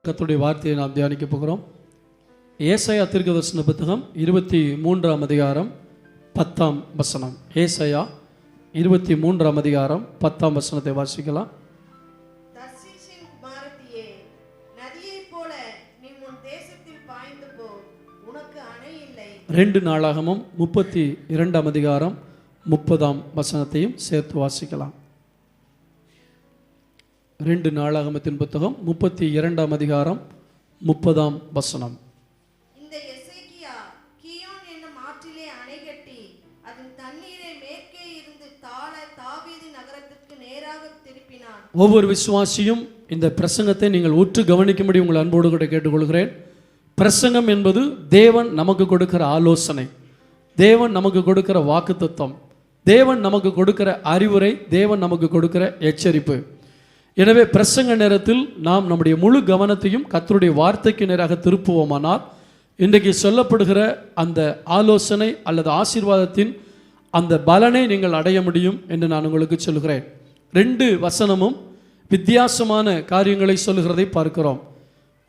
கர்த்தருடைய வார்த்தையை நாம் தியானிக்க போகிறோம். ஏசாயா தீர்க்கதரிசன புத்தகம் 23ஆம் அதிகாரம் 10ஆம் வசனம். ஏசாயா 23ஆம் அதிகாரம் 10ஆம் வசனத்தை வாசிக்கலாம். தர்ஷீஷின் குமாரத்தியே, நதியைப் போல நீ உன் தேசத்தில் பாய்ந்து போ, உனக்கு அணை இல்லை. 2 நாளாகமம் 32ஆம் அதிகாரம் 30ஆம் வசனத்தையும் சேர்த்து வாசிக்கலாம். 2 நாளாகமத்தின் புத்தகம் 32ஆம் அதிகாரம் 30ஆம் வசனம். இந்த எசேக்கியா கீயோன் என்னும் ஆற்றிலே அணை கட்டி அதன் தண்ணீரை மேற்கே இருந்து தாவீது நகரத்திற்கு நேராக திருப்பினான். ஒவ்வொரு விசுவாசியும் இந்த பிரசங்கத்தை நீங்கள் உற்று கவனிக்கும்படி உங்கள் அன்போடு கூட கேட்டுக்கொள்கிறேன். பிரசங்கம் என்பது தேவன் நமக்கு கொடுக்கிற ஆலோசனை, தேவன் நமக்கு கொடுக்கிற வாக்குத்தத்தம், தேவன் நமக்கு கொடுக்கிற அறிவுரை, தேவன் நமக்கு கொடுக்கிற எச்சரிப்பு. எனவே பிரசங்க நேரத்தில் நாம் நம்முடைய முழு கவனத்தையும் கர்த்தருடைய வார்த்தைக்கு நேராக திருப்புவோமானால் இன்றைக்கு சொல்லப்படுகிற அந்த ஆலோசனை அல்லது ஆசீர்வாதத்தின் அந்த பலனை நீங்கள் அடைய முடியும் என்று நான் உங்களுக்கு சொல்கிறேன். 2 வசனமும் வித்தியாசமான காரியங்களை சொல்லுகிறதை பார்க்கிறோம்.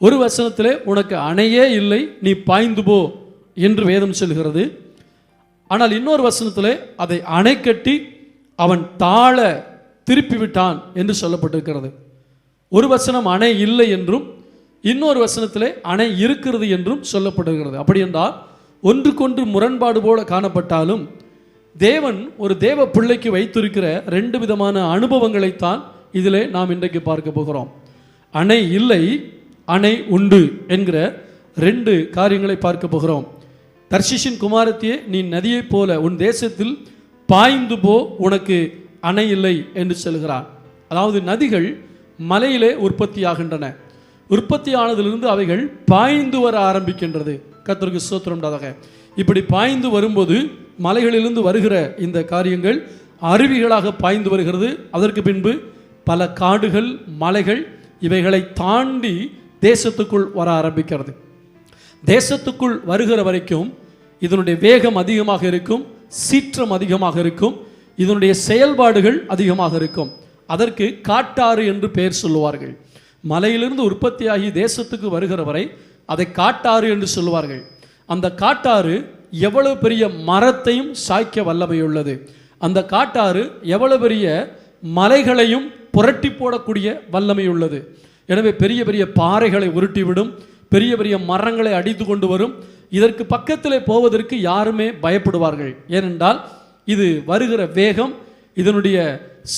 ஒரு வசனத்திலே உனக்கு அணையே இல்லை, நீ பாய்ந்து போ என்று வேதம் சொல்கிறது. ஆனால் இன்னொரு வசனத்திலே அதை அணை கட்டி அவன் தாழ திருப்பி விட்டான் என்று சொல்லப்பட்டிருக்கிறது. ஒரு வசனம் அணை இல்லை என்றும் இன்னொரு வசனத்திலே அணை இருக்கிறது என்றும் சொல்லப்படுகிறது. அப்படி என்றால் ஒன்றுக்கொன்று முரண்பாடு போல காணப்பட்டாலும் தேவன் ஒரு தேவ பிள்ளைக்கு வைத்திருக்கிற 2 விதமான அனுபவங்களைத்தான் இதிலே நாம் இன்றைக்கு பார்க்க போகிறோம். அணை இல்லை, அணை உண்டு என்கிற 2 காரியங்களை பார்க்க போகிறோம். தர்ஷீஷின் குமாரத்தியே, நீ நதியைப் போல உன் தேசத்தில் பாய்ந்து போ, உனக்கு அணை இல்லை என்று சொல்கிறார். அதாவது நதிகள் மலையிலே உற்பத்தியாகின்றன. உற்பத்தியானதிலிருந்து அவைகள் பாய்ந்து வர ஆரம்பிக்கின்றது. கர்த்தருக்கு ஸ்தோத்திரம் உண்டாதாக. இப்படி பாய்ந்து வரும்போது மலைகளிலிருந்து வருகிற இந்த காரியங்கள் அருவிகளாக பாய்ந்து வருகிறது. அதற்கு பின்பு பல காடுகள், மலைகள் இவைகளை தாண்டி தேசத்துக்குள் வர ஆரம்பிக்கிறது. தேசத்துக்குள் வருகிற வரைக்கும் இதனுடைய வேகம் அதிகமாக இருக்கும், சீற்றம் அதிகமாக இருக்கும், இதனுடைய செயல்பாடுகள் அதிகமாக இருக்கும். அதற்கு காட்டாறு என்று பெயர் சொல்லுவார்கள். மலையிலிருந்து உற்பத்தியாகி தேசத்துக்கு வருகிற வரை அதை காட்டாறு என்று சொல்லுவார்கள். அந்த காட்டாறு எவ்வளவு பெரிய மரத்தையும் சாய்க்க வல்லமையுள்ளது. அந்த காட்டாறு எவ்வளவு பெரிய மலைகளையும் புரட்டி போடக்கூடிய வல்லமையுள்ளது. எனவே பெரிய பெரிய பாறைகளை உருட்டிவிடும், பெரிய பெரிய மரங்களை அடித்து கொண்டு வரும். இதற்கு பக்கத்திலே போவதற்கு யாருமே பயப்படுவார்கள். ஏனென்றால் இது வருகிற வேகம், இதனுடைய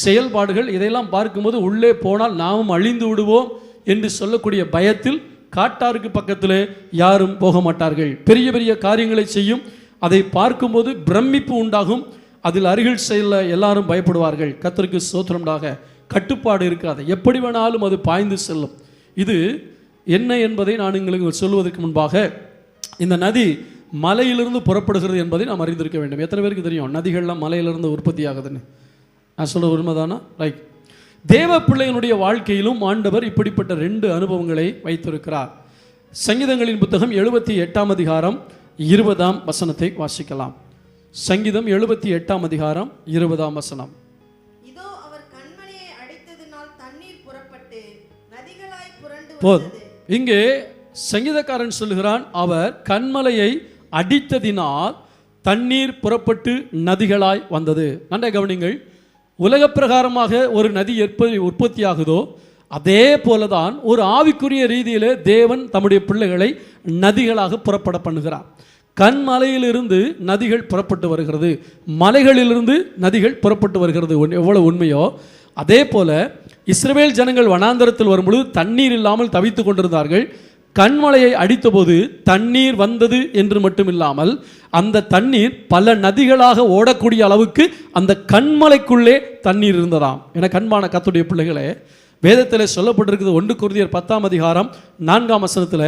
செயல்பாடுகள், இதையெல்லாம் பார்க்கும்போது உள்ளே போனால் நாமும் அழிந்து விடுவோம் என்று சொல்லக்கூடிய பயத்தில் காட்டாருக்கு பக்கத்தில் யாரும் போக மாட்டார்கள். பெரிய பெரிய காரியங்களை செய்யும். அதை பார்க்கும்போது பிரமிப்பு உண்டாகும். அதில் அருகில் செல்ல எல்லாரும் பயப்படுவார்கள். கர்த்தருக்கு ஸ்தோத்திரமாக. கட்டுப்பாடு இருக்காது, எப்படி வேணாலும் அது பாய்ந்து செல்லும். இது என்ன என்பதை நான் உங்களுக்கு சொல்வதற்கு முன்பாக இந்த நதி மலையிலிருந்து புறப்படுகிறது என்பதை நாம் அறிந்திருக்க வேண்டும். எத்தனை பேருக்கு தெரியும் நதிகள்லாம் மலையிலிருந்து உற்பத்தி ஆகுதுன்னு? நான் சொல்ல உண்மைதானா? ரைட். தேவ பிள்ளையினுடைய வாழ்க்கையிலும் ஆண்டவர் இப்படிப்பட்ட 2 அனுபவங்களை வைத்திருக்கிறார். சங்கீதங்களின் புத்தகம் 78ஆம் அதிகாரம் 20ஆம் வசனத்தை வாசிக்கலாம். சங்கீதம் 78ஆம் அதிகாரம் 20ஆம் வசனம். இதோ அவர் கண்மலையை அடித்ததினால் தண்ணீர் புறப்பட்டு நதிகளாய் புரண்டு போதும். இங்கே சங்கீதக்காரன் சொல்லுகிறான், அவர் கண்மலையை அடித்ததினால் தண்ணீர் புறப்பட்டு நதிகளாய் வந்தது. நன்றாக கவனிங்கள். உலக பிரகாரமாக ஒரு நதி எப்படி உற்பத்தியாகுதோ அதே போலதான் ஒரு ஆவிக்குரிய ரீதியிலே தேவன் தம்முடைய பிள்ளைகளை நதிகளாக புறப்பட பண்ணுகிறார். கண்மலையிலிருந்து நதிகள் புறப்பட்டு வருகிறது, மலைகளிலிருந்து நதிகள் புறப்பட்டு வருகிறது. எவ்வளவு உண்மையோ அதே போல இஸ்ரவேல் ஜனங்கள் வனாந்தரத்தில் வரும்பொழுது தண்ணீர் இல்லாமல் தவித்து கொண்டிருந்தார்கள். கண்மலையை அடித்தபோது தண்ணீர் வந்தது என்று மட்டுமில்லாமல் அந்த தண்ணீர் பல நதிகளாக ஓடக்கூடிய அளவுக்கு அந்த கண்மலைக்குள்ளே தண்ணீர் இருந்ததாம். என கண்பான கர்த்தருடைய பிள்ளைகளே, வேதத்தில் சொல்லப்பட்டிருக்கிறது 1 கொரிந்தியர் 10ஆம் அதிகாரம் 4ஆம் வசனத்தில்,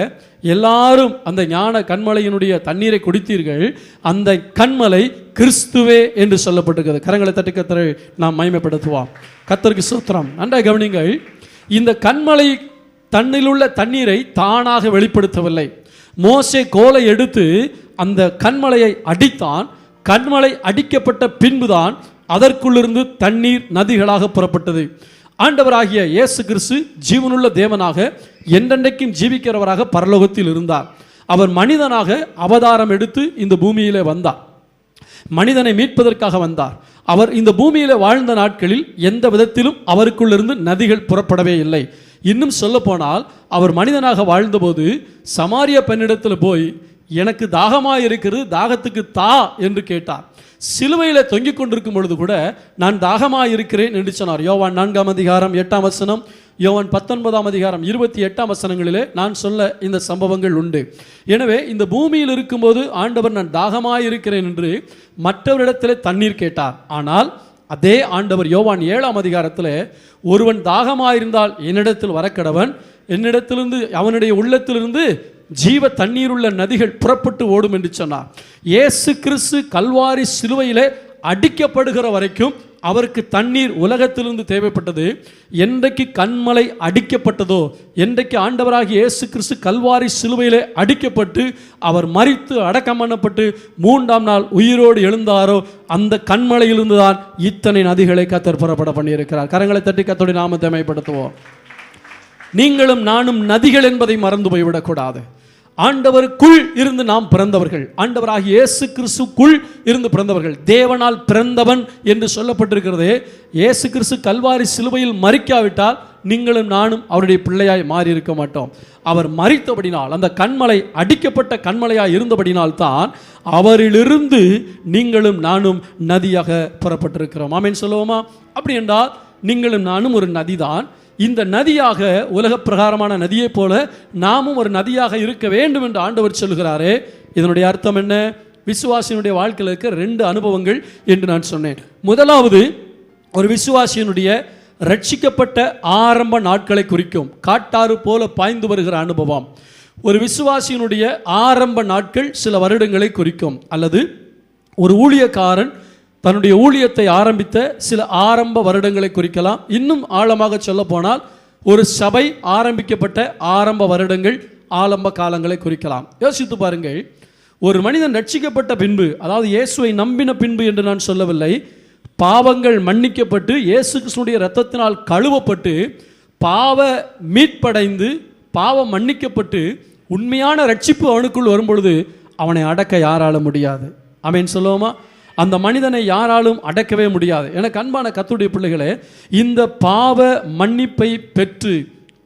எல்லாரும் அந்த ஞான கண்மலையினுடைய தண்ணீரை குடித்தீர்கள், அந்த கண்மலை கிறிஸ்துவே என்று சொல்லப்பட்டிருக்கிறது. கரங்களை தட்டி கர்த்தரை நாம் மகிமைப்படுத்துவோம். கர்த்தருக்கு ஸ்தோத்திரம். நன்றாக கவனிங்கள். இந்த கண்மலை தன்னிலுள்ள தண்ணீரை தானாக வெளிப்படுத்தவில்லை. மோசே கோலை எடுத்து அந்த கண்மலையை அடித்தான். கண்மலை அடிக்கப்பட்ட பின்புதான் அதற்குள்ளிருந்து தண்ணீர் நதிகளாக புறப்பட்டது. ஆண்டவராகிய இயேசு கிறிஸ்து ஜீவனுள்ள தேவனாக என்றென்றைக்கும் ஜீவிக்கிறவராக பரலோகத்தில் இருந்தார். அவர் மனிதனாக அவதாரம் எடுத்து இந்த பூமியிலே வந்தார். மனிதனை மீட்பதற்காக வந்தார். அவர் இந்த பூமியில வாழ்ந்த நாட்களில் எந்த விதத்திலும் அவருக்குள்ளிருந்து நதிகள் புறப்படவே இல்லை. இன்னும் சொல்ல போனால் அவர் மனிதனாக வாழ்ந்தபோது சமாரிய பெண்ணிடத்தில் போய் எனக்கு தாகமாக இருக்கிறது, தாகத்துக்கு தா என்று கேட்டார். சிலுவையில் தொங்கிக் கொண்டிருக்கும் பொழுது கூட நான் தாகமாக இருக்கிறேன் என்று சொன்னார். யோவான் 4:8 யோவான் 19:28 நான் சொல்ல இந்த சம்பவங்கள் உண்டு. எனவே இந்த பூமியில் இருக்கும்போது ஆண்டவர் நான் தாகமாக இருக்கிறேன் என்று மற்றவரிடத்திலே தண்ணீர் கேட்டார். ஆனால் அதே ஆண்டவர் யோவான் 7 ஒருவன் தாகமாக இருந்தால் என்னிடத்தில் வரக்கடவன், என்னிடத்திலிருந்து அவனுடைய உள்ளத்திலிருந்து ஜீவ தண்ணீருள்ள நதிகள் புறப்பட்டு ஓடும் என்று சொன்னார். இயேசு கிறிஸ்து கல்வாரி சிலுவையிலே அடிக்கப்படுகிற வரைக்கும் அவருக்கு தண்ணீர் உலகத்திலிருந்து தேவைப்பட்டது. என்றைக்கு கன்மலை அடிக்கப்பட்டதோ, என்றைக்கு ஆண்டவராகிய இயேசு கிறிஸ்து கல்வாரி சிலுவையிலே அடிக்கப்பட்டு அவர் மரித்து அடக்கம் பண்ணப்பட்டு 3ஆம் நாள் உயிரோடு எழுந்தாரோ, அந்த கன்மலையிலிருந்து தான் இத்தனை நதிகளை கர்த்தர் புறப்பட பண்ணியிருக்கிறார். கரங்களை தட்டி கர்த்தருடைய நாமத்தை மகிமைப்படுத்துவோம். நீங்களும் நானும் நதிகள் என்பதை மறந்து போய்விடக்கூடாது. ஆண்டவருக்குள் இருந்து நாம் பிறந்தவர்கள், ஆண்டவராகிய இயேசு கிறிஸ்துக்குள் இருந்து பிறந்தவர்கள். தேவனால் பிறந்தவன் என்று சொல்லப்பட்டிருக்கிறது. இயேசு கிறிஸ்து கல்வாரி சிலுவையில் மரிக்காவிட்டால் நீங்களும் நானும் அவருடைய பிள்ளையாய் மாறி இருக்க மாட்டோம். அவர் மரித்தபடினால், அந்த கன்மலை அடிக்கப்பட்ட கன்மலையாய் இருந்தபடினால் தான் அவரிலிருந்து நீங்களும் நானும் நதியாக புறப்பட்டிருக்கிறோம். ஆமென் சொல்லுவோமா? அப்படி என்றால் நீங்களும் நானும் ஒரு நதிதான். இந்த நதியாக, உலக பிரகாரமான நதியை போல நாமும் ஒரு நதியாக இருக்க வேண்டும் என்று ஆண்டவர் சொல்கிறாரே. இதனுடைய அர்த்தம் என்ன? விசுவாசியினுடைய வாழ்க்கையில் இருக்க 2 அனுபவங்கள் என்று நான் சொன்னேன். முதலாவது, ஒரு விசுவாசியினுடைய ரட்சிக்கப்பட்ட ஆரம்ப நாட்களை குறிக்கும். காட்டாறு போல பாய்ந்து வருகிற அனுபவம். ஒரு விசுவாசியினுடைய ஆரம்ப நாட்கள் சில வருடங்களை குறிக்கும். அல்லது ஒரு ஊழியக்காரன் தன்னுடைய ஊழியத்தை ஆரம்பித்த சில ஆரம்ப வருடங்களை குறிக்கலாம். இன்னும் ஆழமாக சொல்ல போனால் ஒரு சபை ஆரம்பிக்கப்பட்ட ஆரம்ப வருடங்கள், ஆரம்ப காலங்களை குறிக்கலாம். யோசித்து பாருங்கள், ஒரு மனிதன் ரட்சிக்கப்பட்ட பின்பு, அதாவது இயேசுவை நம்பின பின்பு என்று நான் சொல்லவில்லை, பாவங்கள் மன்னிக்கப்பட்டு இயேசு கிறிஸ்துவினுடைய இரத்தத்தினால் கழுவப்பட்டு பாவ மீட்படைந்து பாவம் மன்னிக்கப்பட்டு உண்மையான ரட்சிப்பு அவனுக்குள் வரும்பொழுது அவனை அடக்க யாரால முடியாது. ஆமென் சொல்லுவோமா? அந்த மனிதனை யாராலும் அடக்கவே முடியாது. எனக்கு அன்பான கர்த்தருடைய பிள்ளைகளே, இந்த பாவ மன்னிப்பை பெற்று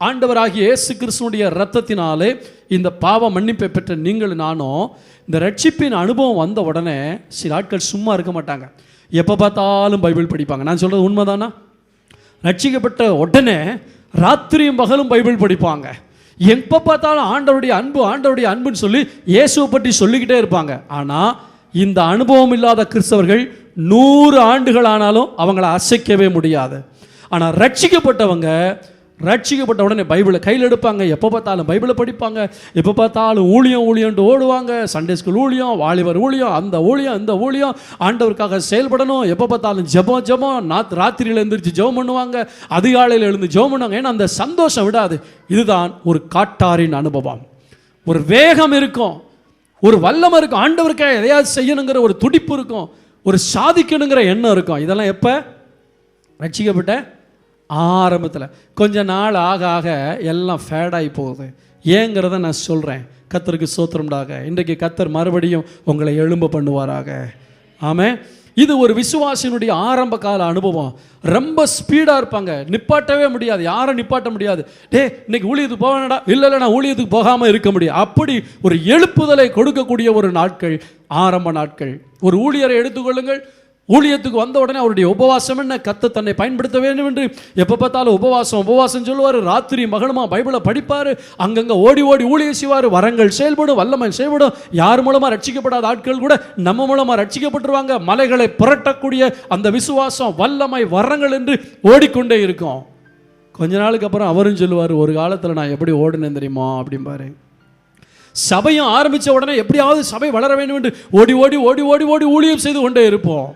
ஆண்டவராகிய இயேசு கிறிஸ்துவினுடைய இரத்தத்தினாலே இந்த பாவ மன்னிப்பை பெற்ற நீங்கள் நானும் இந்த ரட்சிப்பின் அனுபவம் வந்த உடனே சில ஆட்கள் சும்மா இருக்க மாட்டாங்க. எப்போ பார்த்தாலும் பைபிள் படிப்பாங்க. நான் சொல்கிறது உண்மைதானா? ரட்சிக்கப்பட்ட உடனே ராத்திரியும் பகலும் பைபிள் படிப்பாங்க. எப்போ பார்த்தாலும் ஆண்டவருடைய அன்பு, ஆண்டவருடைய அன்புன்னு சொல்லி இயேசுவை பற்றி சொல்லிக்கிட்டே இருப்பாங்க. ஆனால் இந்த அனுபவம் இல்லாத கிறிஸ்தவர்கள் 100 ஆண்டுகள் ஆனாலும் அவங்கள அசைக்கவே முடியாது. ஆனால் ரட்சிக்கப்பட்ட உடனே பைபிளை கையில் எடுப்பாங்க. எப்போ பார்த்தாலும் பைபிளை படிப்பாங்க. எப்போ பார்த்தாலும் ஊழியம்ட்டு ஓடுவாங்க. சண்டே ஸ்கூல் ஊழியம், வாலிபர் ஊழியம், அந்த ஊழியம் இந்த ஊழியம், ஆண்டவருக்காக செயல்படணும். எப்போ பார்த்தாலும் ஜெபம் ராத்திரியில் எழுந்திரிச்சு ஜெபம் பண்ணுவாங்க, அதிகாலையில் எழுந்து ஜெபம் பண்ணுவாங்க. ஏன்னா அந்த சந்தோஷம் விடாது. இதுதான் ஒரு காட்டாரின் அனுபவம். ஒரு வேகம் இருக்கும், ஒரு வல்லமை இருக்கும், ஆண்டவருக்காக எதையாவது செய்யணுங்கிற ஒரு துடிப்பு இருக்கும், ஒரு சாதிக்கணுங்கிற எண்ணம் இருக்கும். இதெல்லாம் எப்போ? ரட்சிக்கப்பட்ட ஆரம்பத்தில். கொஞ்ச நாள் ஆக ஆக எல்லாம் ஃபேடாகி போகுது. ஏங்கிறத நான் சொல்கிறேன். கர்த்தருக்கு ஸ்தோத்திரம்டாக. இன்றைக்கு கர்த்தர் மறுபடியும் உங்களை எழும்ப பண்ணுவாராக. ஆமென். இது ஒரு விசுவாசியினுடைய ஆரம்ப கால அனுபவம். ரொம்ப ஸ்பீடாக இருப்பாங்க, நிப்பாட்டவே முடியாது, யாரும் நிப்பாட்ட முடியாது. இன்னைக்கு ஊழியத்துக்கு போவேனடா, இல்லை நான் ஊழியத்துக்கு போகாமல் இருக்க முடியும். அப்படி ஒரு எழுப்புதலை கொடுக்கக்கூடிய ஒரு நாட்கள், ஆரம்ப நாட்கள். ஒரு ஊழியரை எடுத்துக்கொள்ளுங்கள். ஊழியத்துக்கு வந்த உடனே அவருடைய உபவாசம் என்ன? கர்த்தர் தன்னை பயன்படுத்த வேண்டும் என்று எப்போ பார்த்தாலும் உபவாசம் சொல்லுவார். ராத்திரி மகளுமா பைபிளை படிப்பார். அங்கங்கே ஓடி ஊழியம் செய்வார். வரங்கள் செயல்படும், வல்லமை செயல்படும். யார் மூலமாக ரட்சிக்கப்படாத ஆட்கள் கூட நம்ம மூலமாக ரட்சிக்கப்பட்டுருவாங்க. மலைகளை புரட்டக்கூடிய அந்த விசுவாசம், வல்லமை, வரங்கள் என்று ஓடிக்கொண்டே இருக்கும். கொஞ்ச நாளுக்கு அப்புறம் அவரும் சொல்லுவார், ஒரு காலத்தில் நான் எப்படி ஓடுனேன் தெரியுமா அப்படிம்பாரு. சபையும் ஆரம்பித்த உடனே எப்படியாவது சபை வளர வேண்டும் என்று ஓடி ஊழியம் செய்து கொண்டே இருப்போம்.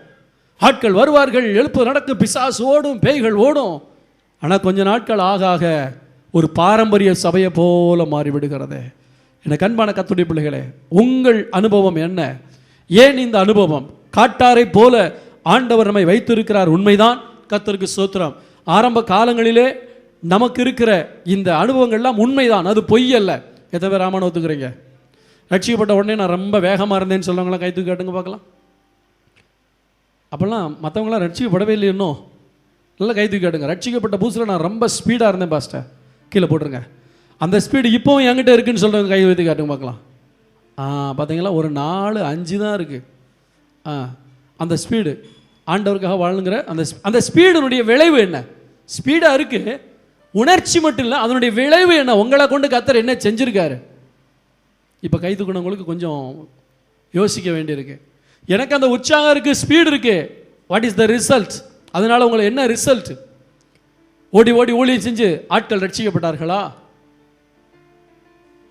ஆட்கள் வருவார்கள், எழுப்பு நடக்கும், பிசாசு ஓடும், பேய்கள் ஓடும். ஆனால் கொஞ்ச நாட்கள் ஆக ஆக ஒரு பாரம்பரிய சபையை போல மாறிவிடுகிறது. எனக்கு அன்பான கர்த்தருடைய பிள்ளைகளே, உங்கள் அனுபவம் என்ன? ஏன் இந்த அனுபவம்? காட்டாரை போல ஆண்டவர் நம்மை வைத்திருக்கிறார், உண்மைதான். கர்த்தருக்கு ஸ்தோத்திரம். ஆரம்ப காலங்களிலே நமக்கு இருக்கிற இந்த அனுபவங்கள்லாம் உண்மைதான், அது பொய் அல்ல. எத்தனை பேர் ஆமான்னு ஒத்துக்கிறீங்க? ரட்சிக்கப்பட்ட உடனே நான் ரொம்ப வேகமாக இருந்தேன்னு சொல்லுவாங்களாம், கை தூக்கி காட்டுங்க பார்க்கலாம். அப்போல்லாம் மற்றவங்களாம் ரட்சிக்கப்படவே இல்லை இன்னும், நல்லா கை தூக்கி காட்டுங்க. ரட்சிக்கப்பட்ட புதுசில் நான் ரொம்ப ஸ்பீடாக இருந்தேன் பாஸ்டர், கீழே போட்டுருங்க. அந்த ஸ்பீடு இப்போவும் என்கிட்ட இருக்குன்னு சொல்கிறவங்க கை வைத்து காட்டுங்க பார்க்கலாம். பார்த்தீங்களா, ஒரு 4-5 தான் இருக்குது. அந்த ஸ்பீடு ஆண்டவருக்காக வாழுங்கிற அந்த ஸ்பீடுனுடைய விளைவு என்ன? ஸ்பீடாக இருக்குது, உணர்ச்சி மட்டும் இல்லை, அதனுடைய விளைவு என்ன? உங்களை கொண்டு கர்த்தர் என்ன செஞ்சுருக்காரு? இப்போ கை தூக்கினவங்களுக்கு கொஞ்சம் யோசிக்க வேண்டியிருக்கு. எனக்கு அந்த உற்சாகம் இருக்குது, ஸ்பீடு இருக்குது, வாட் இஸ் த ரிசல்ட்? அதனால் உங்களை என்ன ரிசல்ட்? ஓடி ஓடி ஊழியம் செஞ்சு ஆட்கள் ரட்சிக்கப்பட்டார்களா?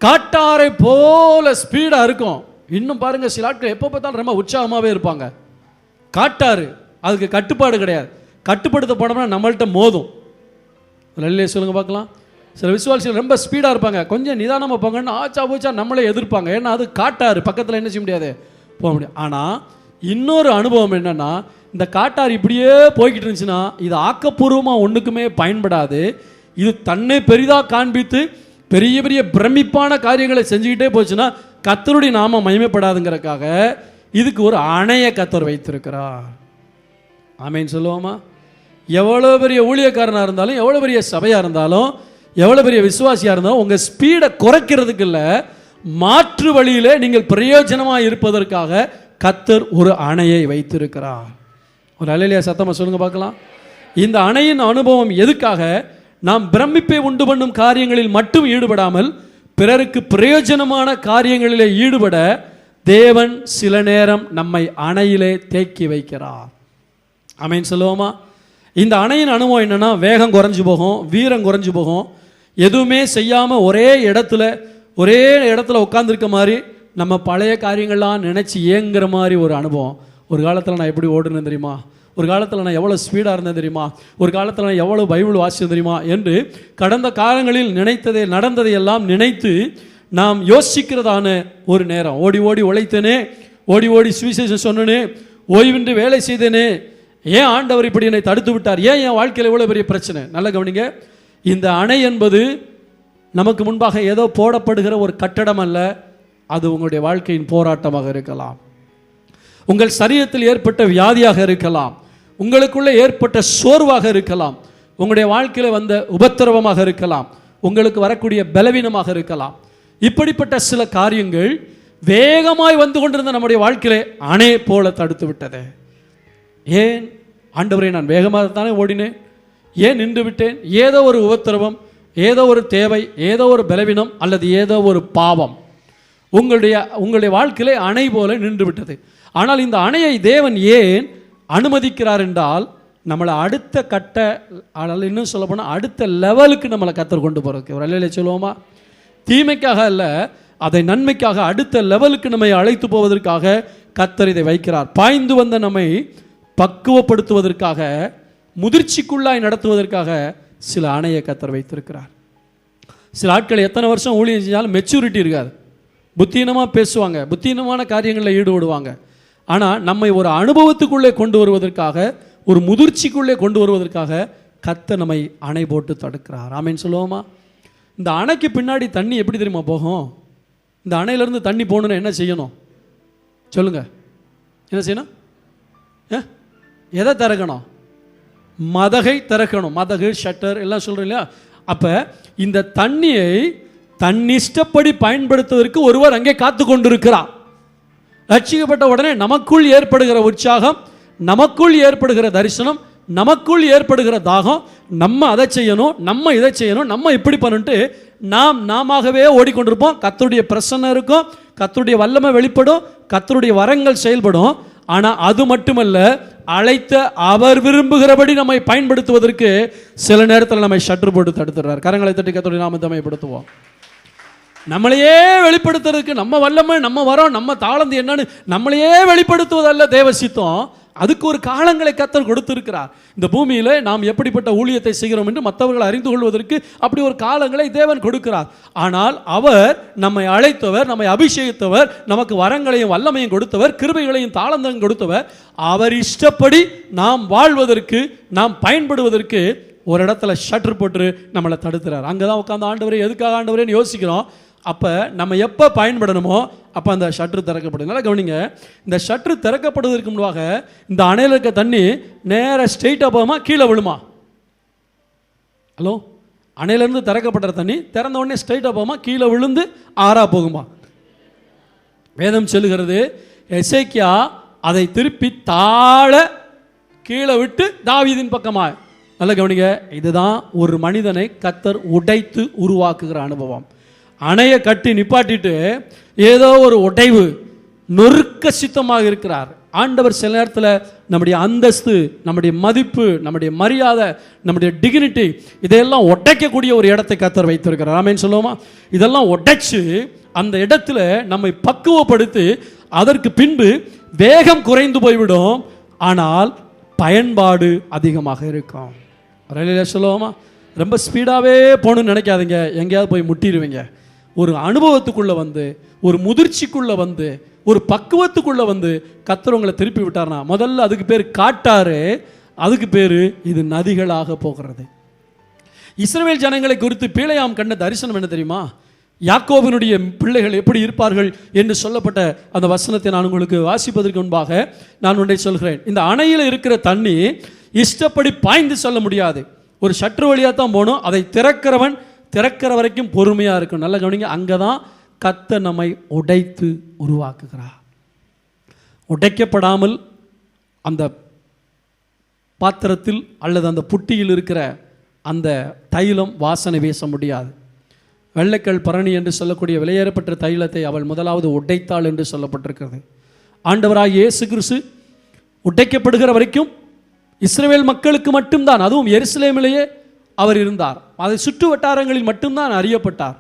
காட்டாரை போல ஸ்பீடாக இருக்கும். இன்னும் பாருங்க, சில ஆட்கள் எப்போ பார்த்தாலும் ரொம்ப உற்சாகமாகவே இருப்பாங்க. காட்டாரு, அதுக்கு கட்டுப்பாடு கிடையாது. கட்டுப்படுத்தப்படணும்னா நம்மள்கிட்ட மோதும். நல்ல சொல்லுங்க பார்க்கலாம். சில விசுவாசிகள் ரொம்ப ஸ்பீடாக இருப்பாங்க, கொஞ்சம் நிதானமாக போங்கன்னு ஆச்சா பூச்சா நம்மளே எதிர்ப்பாங்க. ஏன்னா அது காட்டாரு, பக்கத்தில் என்ன செய்ய முடியாது, போக முடியும். ஆனால் இன்னொரு அனுபவம் என்னன்னா, இந்த காட்டார் இப்படியே போய்கிட்டு இருந்துச்சுன்னா இது ஆக்கப்பூர்வமாக ஒன்றுக்குமே பயன்படாது. இது தன்னை பெரிதாக காண்பித்து பெரிய பெரிய பிரமிப்பான காரியங்களை செஞ்சுக்கிட்டே போச்சுன்னா கர்த்தருடைய நாமம் மகிமைப்படாதுங்கிறதுக்காக இதுக்கு ஒரு அணையை கர்த்தர் வைத்திருக்கிறார். ஆமேன்னு சொல்லுவோமா? எவ்வளோ பெரிய ஊழியக்காரனாக இருந்தாலும், எவ்வளோ பெரிய சபையாக இருந்தாலும், எவ்வளோ பெரிய விசுவாசியாக இருந்தாலும், உங்கள் ஸ்பீடை குறைக்கிறதுக்கு இல்லை, மாற்று வழியிலே நீங்கள் பிரயோஜனமாக இருப்பதற்காக கர்த்தர் ஒரு அணையை வைத்திருக்கிறார். ஒரு அல்லேலூயா சத்தமாக சொல்லுங்க பார்க்கலாம். இந்த அணையின் அனுபவம் எதுக்காக? நாம் பிரமிப்பை உண்டு பண்ணும் காரியங்களில் மட்டும் ஈடுபடாமல் பிறருக்கு பிரயோஜனமான காரியங்களிலே ஈடுபட தேவன் சில நேரம் நம்மை அணையிலே தேக்கி வைக்கிறார். ஆமென் சொல்லுவோமா? இந்த அணையின் அனுபவம் என்னன்னா, வேகம் குறைஞ்சு போகும், வீரம் குறைஞ்சு போகும், எதுவுமே செய்யாமல் ஒரே இடத்துல உட்காந்துருக்க மாதிரி நம்ம பழைய காரியங்கள்லாம் நினச்சி ஏங்குற மாதிரி ஒரு அனுபவம். ஒரு காலத்தில் நான் எப்படி ஓடுனேன் தெரியுமா, ஒரு காலத்தில் நான் எவ்வளோ ஸ்பீடாக இருந்தேன் தெரியுமா, ஒரு காலத்தில் நான் எவ்வளோ பைபிள் வாசித்தேன் தெரியுமா என்று கடந்த காலங்களில் நடந்ததை எல்லாம் நினைத்து நாம் யோசிக்கிறதான ஒரு நேரம். ஓடி ஓடி உழைத்தேனே, ஓடி ஓடி சுவிசேஷம் சொன்னேனே, ஓய்வின்றி வேலை செய்தேனே, ஏன் ஆண்டவர் இப்படி என்னை தடுத்து விட்டார், ஏன் என் வாழ்க்கையில் எவ்வளோ பெரிய பிரச்சனை? நல்ல கவனிங்க, இந்த அணை என்பது நமக்கு முன்பாக ஏதோ போடப்படுகிற ஒரு கட்டடம் அல்ல, அது உங்களுடைய வாழ்க்கையின் போராட்டமாக இருக்கலாம், உங்கள் சரீரத்தில் ஏற்பட்ட வியாதியாக இருக்கலாம், உங்களுக்குள்ளே ஏற்பட்ட சோர்வாக இருக்கலாம், உங்களுடைய வாழ்க்கையில் வந்த உபத்திரவமாக இருக்கலாம், உங்களுக்கு வரக்கூடிய பலவீனமாக இருக்கலாம். இப்படிப்பட்ட சில காரியங்கள் வேகமாய் வந்து கொண்டிருந்த நம்முடைய வாழ்க்கையிலே அணை போல தடுத்து விட்டது. ஏன் ஆண்டவரே, நான் வேகமாக தானே ஓடினேன், ஏன் நின்று விட்டேன்? ஏதோ ஒரு உபத்திரவம், ஏதோ ஒரு தேவை, ஏதோ ஒரு பலவீனம் அல்லது ஏதோ ஒரு பாவம் உங்களுடைய வாழ்க்கையிலே அணை போல நின்று விட்டது. ஆனால் இந்த அணையை தேவன் ஏன் அனுமதிக்கிறார் என்றால், நம்மளை அடுத்த கட்ட, இன்னும் சொல்ல போனால் அடுத்த லெவலுக்கு நம்மளை கர்த்தர் கொண்டு போகிறதுக்கு. ஒரு அல்லேலூயா சொல்லுவோமா? தீமைக்காக அல்ல, அதை நன்மைக்காக அடுத்த லெவலுக்கு நம்மை அழைத்து போவதற்காக கர்த்தர் இதை வைக்கிறார். பாய்ந்து வந்த நம்மை பக்குவப்படுத்துவதற்காக, முதிர்ச்சிக்குள்ளாய் நடத்துவதற்காக சில அணையை கர்த்தர் வைத்திருக்கிறார். சில ஆட்கள் எத்தனை வருஷம் ஊழியம் செஞ்சாலும் மெச்சூரிட்டி இருக்காது, புத்தீனமாக பேசுவாங்க, புத்தீனமான காரியங்களில் ஈடுபடுவாங்க. ஆனால் நம்மை ஒரு அனுபவத்துக்குள்ளே கொண்டு வருவதற்காக, ஒரு முதிர்ச்சிக்குள்ளே கொண்டு வருவதற்காக கர்த்தர் நம்மை அணை போட்டு தடுக்கிறார். ஆமேன்னு சொல்லுவோமா? இந்த அணைக்கு பின்னாடி தண்ணி எப்படி தெரியுமா போகும்? இந்த அணையிலேருந்து தண்ணி போகணுன்னா என்ன செய்யணும் சொல்லுங்க? என்ன செய்யணும்? எதை திறக்கணும்? மதகை திறக்கணும். மதகு, ஷட்டர் எல்லாம் சொல்கிறோம் இல்லையா? அப்போ இந்த தண்ணியை தன்னிஷ்டப்படி பயன்படுத்துவதற்கு ஒருவர் அங்கே காத்து கொண்டிருக்கிறார். ரட்சிக்கப்பட்ட உடனே நமக்குள் ஏற்படுகிற உற்சாகம், நமக்குள் ஏற்படுகிற தரிசனம், நமக்குள் ஏற்படுகிற தாகம், நம்ம அதை செய்யணும், நம்ம இதை செய்யணும், நம்ம இப்படி பண்ணிட்டு நாமவே ஓடிக்கொண்டிருப்போம். கர்த்தருடைய பிரசன்னம் இருக்கும், கர்த்தருடைய வல்லமை வெளிப்படும், கர்த்தருடைய வரங்கள் செயல்படும். ஆனால் அது மட்டுமல்ல, அழைத்த அவர் விரும்புகிறபடி நம்மை பயன்படுத்துவதற்கு சில நேரத்தில் நம்மை ஷட்டர் போட்டு தடுத்துறார். கரங்களை தட்டி கர்த்தருடைய நாமத்தை மகிமைப்படுத்துவோம். நம்மளையே வெளிப்படுத்துறதுக்கு, நம்ம வல்லமை, நம்ம வரோம், நம்ம தாளந்து என்னன்னு நம்மளையே வெளிப்படுத்துவதல்ல தேவ சித்தம். அதுக்கு ஒரு காலங்களை கர்த்தர் கொடுத்திருக்கிறார். இந்த பூமியில நாம் எப்படிப்பட்ட ஊழியத்தை செய்கிறோம் என்று மற்றவர்கள் அறிந்து கொள்வதற்கு அப்படி ஒரு காலங்களை தேவன் கொடுக்கிறார். ஆனால் அவர் நம்மை அழைத்தவர், நம்மை அபிஷேகித்தவர், நமக்கு வரங்களையும் வல்லமையும் கொடுத்தவர், கிருபைகளையும் தாளந்தையும் கொடுத்தவர். அவர் இஷ்டப்படி நாம் வாழ்வதற்கு, நாம் பயன்படுவதற்கு ஒரு இடத்துல ஷட்டர் போட்டு நம்மளை தடுத்துறாரு. அங்கே தான் உட்காந்து ஆண்டவரே எதுக்காக ஆண்டவரேன்னு யோசிக்கிறோம். அப்போ நம்ம எப்போ பயன்படணுமோ அப்போ அந்த ஷட்ரு திறக்கப்படுது. நல்லா கவனிங்க, இந்த ஷட்ரு திறக்கப்படுவதற்கு முன்பாக இந்த அணையில் இருக்க தண்ணி நேராக ஸ்ட்ரெயிட்டாக போகுமா கீழே விழுமா? ஹலோ, அணையிலேருந்து திறக்கப்படுற தண்ணி திறந்த உடனே ஸ்ட்ரெயிட்டாக போகுமா கீழே விழுந்து ஆறா போகுமா? வேதம் சொல்லுகிறது எசேக்கியா அதை திருப்பி தாழ கீழே விட்டு தாவீதின் பக்கமா. நல்ல கவனிங்க, இதுதான் ஒரு மனிதனை கர்த்தர் உடைத்து உருவாக்குகிற அனுபவம். அணையை கட்டி நிப்பாட்டிட்டு ஏதோ ஒரு உடைவு நொறுக்க சித்தமாக இருக்கிறார் ஆண்டவர். சில நேரத்தில் நம்முடைய அந்தஸ்து, நம்முடைய மதிப்பு, நம்முடைய மரியாதை, நம்முடைய டிக்னிட்டி இதையெல்லாம் உடைக்கக்கூடிய ஒரு இடத்தை கர்த்தர் வைத்திருக்கிறார். ஆமென் சொல்லுவோமா? இதெல்லாம் உடைச்சு அந்த இடத்துல நம்மை பக்குவப்படுத்தி அதற்கு பின்பு வேகம் குறைந்து போய்விடும், ஆனால் பயன்பாடு அதிகமாக இருக்கும். சொல்லுவோமா? ரொம்ப ஸ்பீடாகவே போகணும்னு நினைக்காதீங்க, எங்கேயாவது போய் முட்டிடுவீங்க. ஒரு அனுபவத்துக்குள்ளே வந்து, ஒரு முதிர்ச்சிக்குள்ளே வந்து, ஒரு பக்குவத்துக்குள்ளே வந்து கர்த்தர் உங்களை திருப்பி விட்டார்னா முதல்ல அதுக்கு பேர் காட்டாரு, அதுக்கு பேர் இது நதிகளாக போகிறது. இஸ்ரவேல் ஜனங்களை குறித்து பிலேயாம் கண்ட தரிசனம் என்ன தெரியுமா? யாக்கோபினுடைய பிள்ளைகள் எப்படி இருப்பார்கள் என்று சொல்லப்பட்ட அந்த வசனத்தை நான் உங்களுக்கு வாசிப்பதற்கு முன்பாக நான் ஒன்றை சொல்கிறேன். இந்த அணையில் இருக்கிற தண்ணி இஷ்டப்படி பாய்ந்து சொல்ல முடியாது. ஒரு ஷட்ரு வழியாக தான் போகணும். அதை திறக்கிறவன் திறக்கிற வரைக்கும் பொறுமையாக இருக்கும். நல்ல கவனிங்க, அங்கே தான் கர்த்தர் நம்மை உடைத்து உருவாக்குகிறார். உடைக்கப்படாமல் அந்த பாத்திரத்தில் அல்லது அந்த புட்டியில் இருக்கிற அந்த தைலம் வாசனை வீச முடியாது. வெள்ளைக்கல் பரணி என்று சொல்லக்கூடிய விலையேறப்பட்ட தைலத்தை அவள் முதலாவது உடைத்தாள் என்று சொல்லப்பட்டிருக்கிறது. ஆண்டவராகிய இயேசு கிறிஸ்து உடைக்கப்படுகிற வரைக்கும் இஸ்ரவேல் மக்களுக்கு மட்டும்தான், அதுவும் எருசலேமிலேயே அவர் இருந்தார். அதை சுற்று வட்டாரங்களில் மட்டும்தான் அறியப்பட்டார்.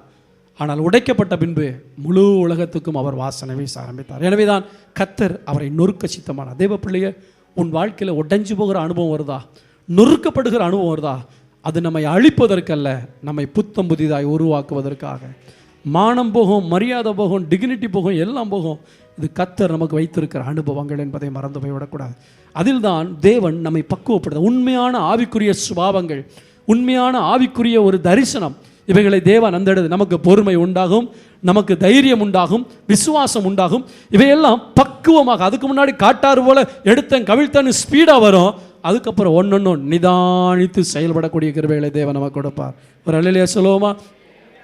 ஆனால் உடைக்கப்பட்ட பின்பு முழு உலகத்துக்கும் அவர் வாசனை வீச ஆரம்பித்தார். எனவே தான் கர்த்தர் அவரை நொறுக்க சித்தமானார். தேவ பிள்ளையே, உன் வாழ்க்கையில் உடைஞ்சு போகிற அனுபவம் வருதா? நொறுக்கப்படுகிற அனுபவம் வருதா? அது நம்மை அழிப்பதற்கல்ல, நம்மை புத்தம் புதிதாய் உருவாக்குவதற்காக. மானம் போகும், மரியாதை போகும், டிக்னிட்டி போகும், எல்லாம் போகும். இது கர்த்தர் நமக்கு வைத்திருக்கிற அனுபவங்கள் என்பதை மறந்து போய்விடக்கூடாது. அதில் தான் தேவன் நம்மை பக்குவப்படுத்த உண்மையான ஆவிக்குரிய சுபாவங்கள், உண்மையான ஆவிக்குரிய ஒரு தரிசனம், இவைகளை தேவன் அந்த இடத்துல நமக்கு பொறுமை உண்டாகும், நமக்கு தைரியம் உண்டாகும், விசுவாசம் உண்டாகும். இவையெல்லாம் பக்குவமாக, அதுக்கு முன்னாடி காட்டாறு போல எடுத்தேன் கவிழ்த்தன்னு ஸ்பீடாக வரும். அதுக்கப்புறம் ஒன்னொன்னு நிதானித்து செயல்படக்கூடிய கிருபைகளை தேவன் நமக்கு கொடுப்பார். ஒரு அல்லேலூயா சொல்லுவோமா?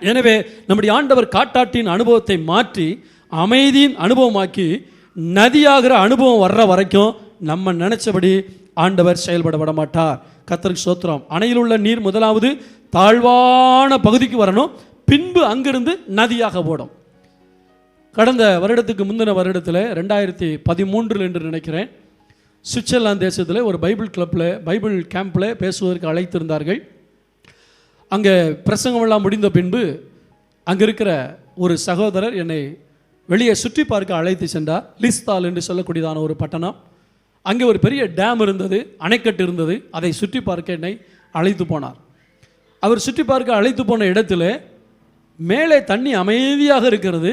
எனவே நம்முடைய ஆண்டவர் காட்டாட்டின் அனுபவத்தை மாற்றி அமைதியின் அனுபவமாக்கி நதியாகிற அனுபவம் வர்ற வரைக்கும் நம்ம நினைச்சபடி ஆண்டவர் செயல்பட விட மாட்டார். கர்த்தருக்கு ஸ்தோத்திரம். அணையில் உள்ள நீர் முதலாவது தாழ்வான பகுதிக்கு வரணும், பின்பு அங்கிருந்து நதியாக ஓடும். கடந்த வருடத்துக்கு முந்தின வருடத்தில் 2013 என்று நினைக்கிறேன், சுவிட்சர்லாந்து தேசத்தில் ஒரு பைபிள் கிளப்பில், பைபிள் கேம்பில் பேசுவதற்கு அழைத்திருந்தார்கள். அங்கே பிரசங்கமெல்லாம் முடிந்த பின்பு அங்கே இருக்கிற ஒரு சகோதரர் என்னை வெளியே சுற்றி பார்க்க அழைத்து சென்றார். லிஸ்தால் என்று சொல்லக்கூடியதான ஒரு பட்டணம். அங்கே ஒரு பெரிய டேம் இருந்தது, அணைக்கட்டு இருந்தது. அதை சுற்றி பார்க்க என்னை அழைத்து போனார். அவர் சுற்றி பார்க்க அழைத்து போன இடத்துல மேலே தண்ணி அமைதியாக இருக்கிறது.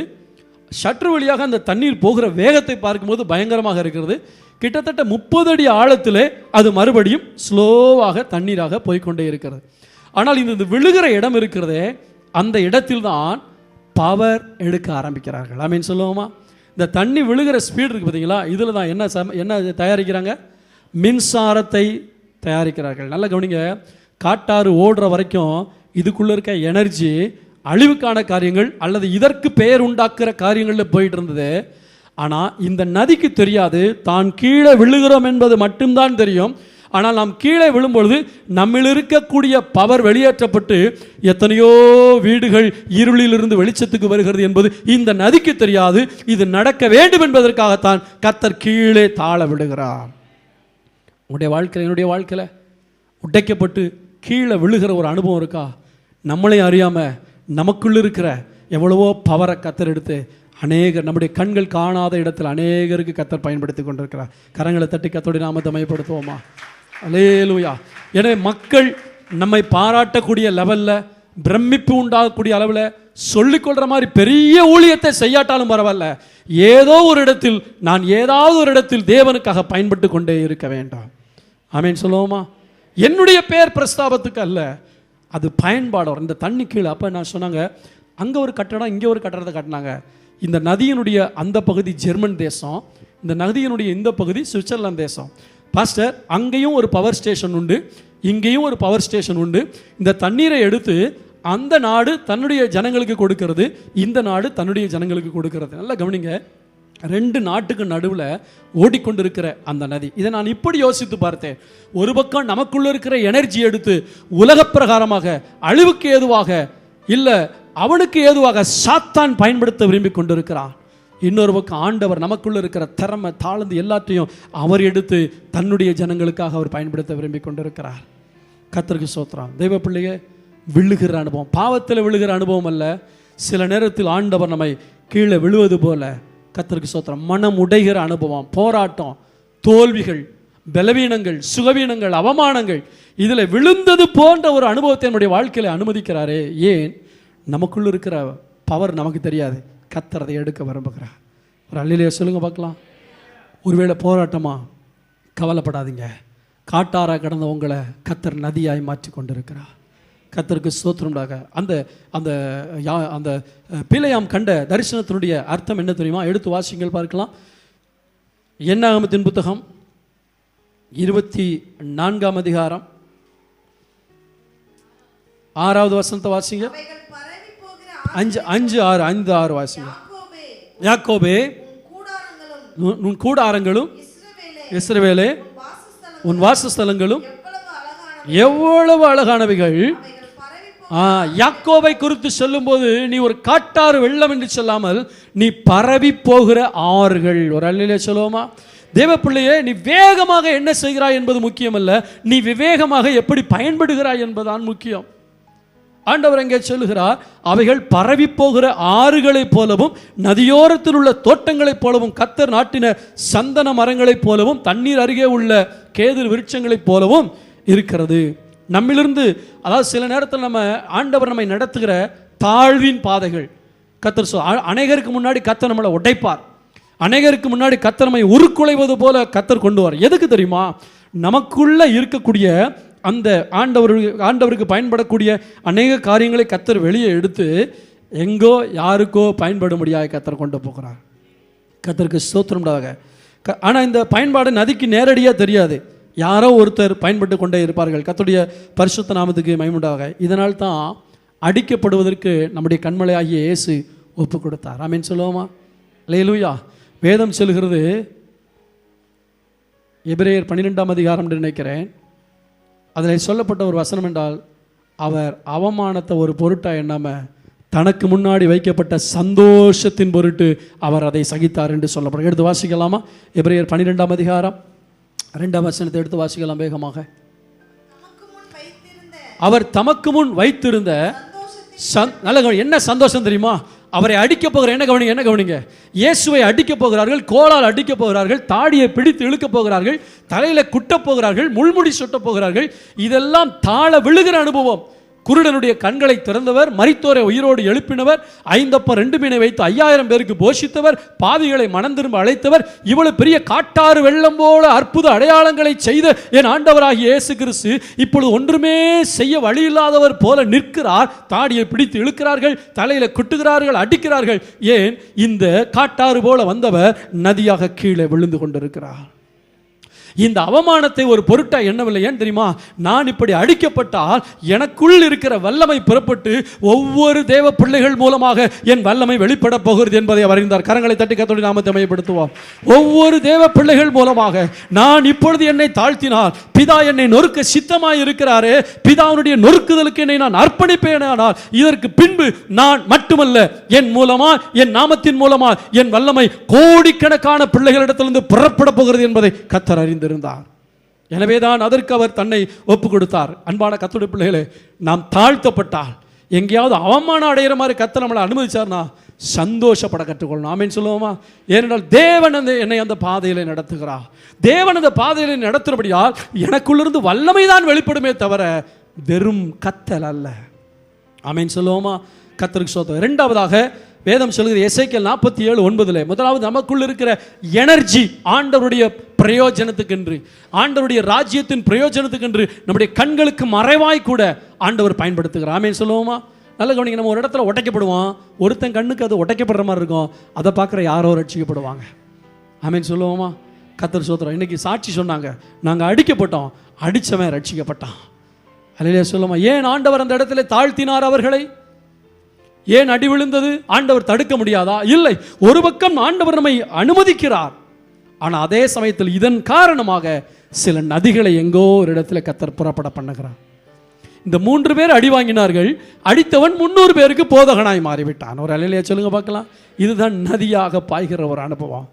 ஷட்ரு வழியாக அந்த தண்ணீர் போகிற வேகத்தை பார்க்கும்போது பயங்கரமாக இருக்கிறது. கிட்டத்தட்ட 30 அடி ஆழத்திலே அது மறுபடியும் ஸ்லோவாக தண்ணீராக போய்கொண்டே இருக்கிறது. ஆனால் இந்த விழுகிற இடம் இருக்கிறதே, அந்த இடத்தில் தான் பவர் எடுக்க ஆரம்பிக்கிறார்கள். ஆமீன் சொல்லுவோமா? இந்த தண்ணி விழுகிற ஸ்பீடு இருக்குது பார்த்தீங்களா, இதில் தான் என்ன தயாரிக்கிறாங்க? மின்சாரத்தை தயாரிக்கிறார்கள். நல்லா கவனிங்க, காட்டாறு ஓடுற வரைக்கும் இதுக்குள்ளே இருக்க எனர்ஜி அழிவுக்கான காரியங்கள் அல்லது இதற்கு பெயர் உண்டாக்குற காரியங்களில் போயிட்டு இருந்தது. ஆனால் இந்த நதிக்கு தெரியாது, தான் கீழே விழுகிறோம் என்பது மட்டும்தான் தெரியும். ஆனால் நாம் கீழே விழும்பொழுது நம்மில் இருக்கக்கூடிய பவர் வெளியேற்றப்பட்டு எத்தனையோ வீடுகள் இருளிலிருந்து வெளிச்சத்துக்கு வருகிறது என்பது இந்த நதிக்கு தெரியாது. இது நடக்க வேண்டும் என்பதற்காகத்தான் கர்த்தர் கீழே தாழ விடுகிறார். உடைய வாழ்க்கையில், என்னுடைய வாழ்க்கையில் உடைக்கப்பட்டு கீழே விழுகிற ஒரு அனுபவம் இருக்கா? நம்மளே அறியாமல் நமக்குள்ள இருக்கிற எவ்வளவோ பவரை கர்த்தர் எடுத்து அநேகர், நம்முடைய கண்கள் காணாத இடத்தில் அநேகருக்கு கர்த்தர் பயன்படுத்தி கொண்டிருக்கிறார். கரங்களை தட்டி கர்த்தருடைய நாமத்தை மையப்படுத்துவோமா? அல்லேலூயா. எனவே மக்கள் நம்மை பாராட்டக்கூடிய லெவலில், பிரமிப்பு உண்டாகக்கூடிய அளவில், சொல்லிக்கொள்கிற மாதிரி பெரிய ஊழியத்தை செய்யாட்டாலும் பரவாயில்ல, ஏதோ ஒரு இடத்தில் நான் ஏதாவது ஒரு இடத்தில் தேவனுக்காக பயன்பட்டு கொண்டே இருக்க வேண்டாம். ஆமீன் சொல்லுவோமா? என்னுடைய பேர் பிரஸ்தாபத்துக்கு அல்ல, அது பயன்பாடு. இந்த தண்ணி கீழே அப்போ நான் சொன்னாங்க, அங்கே ஒரு கட்டடம் இங்கே ஒரு கட்டடத்தை கட்டினாங்க. இந்த நதியினுடைய அந்த பகுதி ஜெர்மன் தேசம், இந்த நதியினுடைய இந்த பகுதி சுவிட்சர்லாந்து தேசம். பாஸ்டர், அங்கேயும் ஒரு பவர் ஸ்டேஷன் உண்டு, இங்கேயும் ஒரு பவர் ஸ்டேஷன் உண்டு. இந்த தண்ணீரை எடுத்து அந்த நாடு தன்னுடைய ஜனங்களுக்கு கொடுக்கிறது, இந்த நாடு தன்னுடைய ஜனங்களுக்கு கொடுக்கிறது. நல்லா கவனிங்க, ரெண்டு நாட்டுக்கு நடுவில் ஓடிக்கொண்டிருக்கிற அந்த நதி. இதை நான் இப்படி யோசித்து பார்த்தேன். ஒரு பக்கம் நமக்குள்ள இருக்கிற எனர்ஜி எடுத்து உலக பிரகாரமாக அழிவுக்கு ஏதுவாக இல்லை அவனுக்கு ஏதுவாக சாத்தான் பயன்படுத்த விரும்பி கொண்டிருக்கிறான். இன்னொரு பக்கம் ஆண்டவர் நமக்குள்ள இருக்கிற திறமை தாழ்ந்து எல்லாத்தையும் அவர் எடுத்து தன்னுடைய ஜனங்களுக்காக அவர் பயன்படுத்த விரும்பி கொண்டிருக்கிறார். கர்த்தருக்கு ஸ்தோத்திரம். தெய்வ பிள்ளையே, விழுகிற அனுபவம், பாவத்தில் விழுகிற அனுபவம் அல்ல. சில நேரத்தில் ஆண்டவர் நம்மை கீழே விழுவது போல, கர்த்தருக்கு ஸ்தோத்திரம், மனம் உடைகிற அனுபவம், போராட்டம், தோல்விகள், பலவீனங்கள், சுகவீனங்கள், அவமானங்கள், இதில் விழுந்தது போன்ற ஒரு அனுபவத்தை நம்முடைய வாழ்க்கையில் அனுமதிக்கிறாரே. ஏன்? நமக்குள்ள இருக்கிற பவர் நமக்கு தெரியாது, கர்த்தர் அதை எடுக்க விரும்புகிறார். ஒரு அல்லேலூயா சொல்லுங்க பார்க்கலாம். ஒருவேளை போராட்டமா, கவலைப்படாதீங்க. காட்டாரா கடந்த உங்களை கர்த்தர் நதியாய் மாற்றி கொண்டிருக்கிறார். கர்த்தருக்கு ஸ்தோத்திரமாக. அந்த அந்த அந்த பிலேயாம் கண்ட தரிசனத்தினுடைய அர்த்தம் என்ன தெரியுமா? எடுத்து வாசிங்கள் பார்க்கலாம். என்னாகமத்தின் புத்தகம் 24ஆம் அதிகாரம் 6வது வசனத்தை வாசிங்க. 5:6 வாசிங்க. யாக்கோபே, உன் கூடாரங்களும் இஸ்ரவேலே உன் வாசஸ்தலங்களும் எவ்வளவு அழகானவைகள். யாக்கோபை குறித்து சொல்லும் போது நீ ஒரு காட்டாறு வெள்ளம் என்று சொல்லாமல் நீ பரவி போகிற ஆறுகள். ஒரு அல்லேலூயா சொல்லுவோமா? தேவ பிள்ளையே, நீ வேகமாக என்ன செய்கிறாய் என்பது முக்கியம் அல்ல, நீ விவேகமாக எப்படி பயன்படுகிறாய் என்பதுதான் முக்கியம். ஆண்டவர் எங்கே சொல்லுகிறார்? அவைகள் பரவி போகிற ஆறுகளைப் போலவும் நதியோரத்தில் உள்ள தோட்டங்களைப் போலவும் கர்த்தர் நாட்டின சந்தன மரங்களைப் போலவும் தண்ணீர் அருகே உள்ள கேதுரு விருட்சங்களைப் போலவும் இருக்கிறது. நம்மிலிருந்து, அதாவது சில நேரத்தில் நம்ம ஆண்டவர் நம்மை நடத்துகிற தாழ்வின் பாதைகள், கர்த்தர் அநேகருக்கு முன்னாடி கர்த்தர் நம்மளை உடைப்பார், அநேகருக்கு முன்னாடி கர்த்தர் நம்மை உருக்குலைவது போல கர்த்தர் கொண்டு வர. எதுக்கு தெரியுமா? நமக்குள்ள இருக்கக்கூடிய அந்த ஆண்டவருக்கு பயன்படக்கூடிய அநேக காரியங்களை கர்த்தர் வெளியே எடுத்து எங்கோ யாருக்கோ பயன்பட முடியாத கர்த்தர் கொண்டு போகிறார். கர்த்தருக்கு ஸ்தோத்திரம்டாக. ஆனால் இந்த பயன்பாடு நதிக்கு நேரடியாக தெரியாது, யாரோ ஒருத்தர் பயன்பட்டு கொண்டே இருப்பார்கள். கர்த்தருடைய பரிசுத்த நாமத்துக்கு மகிமையுண்டாக. இதனால் தான் அடிக்கப்படுவதற்கு நம்முடைய கண்மலையாகிய இயேசு ஒப்பு கொடுத்தார். ஆமென் சொல்லுவோமா? அல்லேலூயா. வேதம் சொல்கிறது, எபிரேயர் 12ஆம் அதிகாரம் என்று நினைக்கிறேன், அதில் சொல்லப்பட்ட ஒரு வசனம் என்றால், அவர் அவமானத்தை ஒரு பொருட்டாக எண்ணாம தனக்கு முன்னாடி வைக்கப்பட்ட சந்தோஷத்தின் பொருட்டு அவர் அதை சகித்தார் என்று சொல்லப்படும். எடுத்து வாசிக்கலாமா? எபிரேயர் 12ஆம் அதிகாரம் 2ஆம் வசனத்தை எடுத்து வாசிக்கலாம் வேகமாக. அவர் தமக்கு முன் வைத்திருந்த என்ன சந்தோஷம் தெரியுமா? அவரை அடிக்க போகிற என்ன கவனிங்க, இயேசுவை அடிக்க போகிறார்கள், கோலால் அடிக்க போகிறார்கள், தாடியை பிடித்து இழுக்க போகிறார்கள், தலையில குட்ட போகிறார்கள், முள்முடி சுட்ட போகிறார்கள். இதெல்லாம் தாழ விழுகிற அனுபவம். குருடனுடைய கண்களை திறந்தவர், மரித்தோரை உயிரோடு எழுப்பினவர், 5 அப்பம் 2 மீனை வைத்து 5000 பேருக்கு போஷித்தவர், பாவிகளை மனம் திரும்ப அழைத்தவர், இவ்வளவு பெரிய காட்டாறு வெள்ளம் போல அற்புத அடையாளங்களை செய்த என் ஆண்டவராகிய இயேசு கிறிஸ்து இப்பொழுது ஒன்றுமே செய்ய வழி இல்லாதவர் போல நிற்கிறார். தாடியை பிடித்து இழுக்கிறார்கள், தலையில குட்டுகிறார்கள், அடிக்கிறார்கள். ஏன்? இந்த காட்டாறு போல வந்தவர் நதியாக கீழே விழுந்து கொண்டிருக்கிறார். இந்த அவமானத்தை ஒரு பொருட்டா எண்ணவில்லை. ஏன் தெரியுமா? நான் இப்படி அடிக்கப்பட்டால் எனக்குள் இருக்கிற வல்லமை புறப்பட்டு ஒவ்வொரு தேவ பிள்ளைகள் மூலமாக என் வல்லமை வெளிப்பட போகிறது என்பதை அவர் அறிந்தார். கரங்களை தட்டி கர்த்தருடைய நாமத்தை மகிமைப்படுத்துவோம். ஒவ்வொரு தேவ பிள்ளைகள் மூலமாக நான் இப்பொழுது என்னை தாழ்த்தினால் பிதா என்னை நொறுக்க சித்தமாய் இருக்கிறாரே, பிதாவுடைய நொறுக்குதலுக்கு என்னை நான் அர்ப்பணிப்பேனானால் இதற்கு பின்பு நான் மட்டுமல்ல, என் மூலமா, என் நாமத்தின் மூலமா என் வல்லமை கோடிக்கணக்கான பிள்ளைகளிடத்திலிருந்து புறப்பட போகிறது என்பதை கர்த்தர் அறிந்தார். எனவேதான் அதற்கு அவர் தன்னை ஒப்பு கொடுத்தார். அன்பான கர்த்தருடைய பிள்ளைகளே, நாம் தாழ்த்தப்பட்டால், எங்கேயாவது அவமானம் அடைகிற மாதிரி கர்த்தர் நம்மளை அனுமதிச்சார்னா சந்தோஷப்பட கற்றுக்கொள்ளணும். ஆமென் சொல்லுவோமா? ஏனென்றால் தேவன் என்னை அந்த பாதையில நடத்துகிறார். தேவன் அந்த பாதையில நடத்துறபடியால் எனக்குள்ளிருந்து வல்லமை தான் வெளிப்படுமே தவிர வெறும் கத்தல் அல்ல. ஆமென் சொல்லுவோமா? கர்த்தருக்கு ஸ்தோத்திரம். இரண்டாவதாக வேதம் சொல்லுகிறது எசேக்கியேல் 47:9 முதலாவது நமக்குள்ள இருக்கிற எனர்ஜி ஆண்டவருடைய பிரயோஜனத்துக்கென்று, ஆண்டவருடைய ராஜ்யத்தின் பிரயோஜனத்துக்கென்று நம்முடைய கண்களுக்கு மறைவாய் கூட ஆண்டவர் பயன்படுத்துகிறார். ஆமென் சொல்லுவோமா? நல்ல கவனிங்க. நம்ம ஒரு இடத்துல உடைக்கப்படுவோம், ஒருத்தன் கண்ணுக்கு அது உடைக்கப்படுற மாதிரி இருக்கும், அதை பார்க்குற யாரோ ரட்சிக்கப்படுவாங்க. ஆமென் சொல்லுவோமா? கர்த்தர் ஸ்தோத்திரம். இன்னைக்கு சாட்சி சொன்னாங்க, நாங்கள் அடிக்கப்பட்டோம், அடித்தவன் ரட்சிக்கப்பட்டான். அல்லேலூயா சொல்லுமா? ஏன் ஆண்டவர் அந்த இடத்துல தாழ்த்தினார் அவர்களை? ஏன் அடி விழுந்தது? ஆண்டவர் தடுக்க முடியாதா? இல்லை. ஒரு பக்கம் ஆண்டவர் நம்மை அனுமதிக்கிறார், ஆனால் அதே சமயத்தில் இதன் காரணமாக சில நதிகளை எங்கோ ஒரு இடத்துல கர்த்தர் புறப்பட பண்ணுகிறார். இந்த 3 பேர் அடி வாங்கினார்கள், அடித்தவன் 300 பேருக்கு போதகனாய் மாறிவிட்டான். ஒரு அல்லேலூயா சொல்லுங்க பார்க்கலாம். இதுதான் நதியாக பாய்கிற ஒரு அனுபவம்.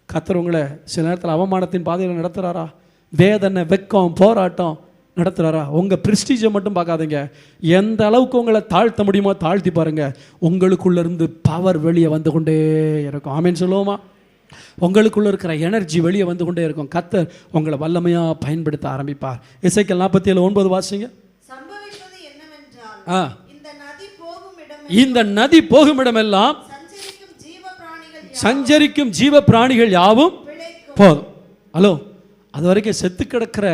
கர்த்தர் உங்களை சில நேரத்தில் அவமானத்தின் பாதையில் நடத்துகிறாரா? வேதனை, வெக்கம், போராட்டம் நடத்துகிறாரா? உங்கள் பிரிஸ்டீஜை மட்டும் பார்க்காதீங்க. எந்த அளவுக்கு உங்களை தாழ்த்த முடியுமோ தாழ்த்தி பாருங்க. உங்களுக்குள்ளேருந்து பவர் வெளியே வந்து கொண்டே இருக்கும். ஆமென் சொல்லுவோமா? உங்களுக்குள்ள இருக்கிற எனர்ஜி வெளியே வந்து கொண்டே இருக்கும். கர்த்தர் உங்களை வல்லமையாக பயன்படுத்த ஆரம்பிப்பார். எசேக்கியேல் 47:9 வாசிங்க. சம்பவிப்பது என்னவென்றால், இந்த நதி போகும் இடமெல்லாம் சஞ்சரிக்கும் ஜீவ பிராணிகள் யாவும் போதும். ஹலோ, அது வரைக்கும் செத்து கிடக்கிற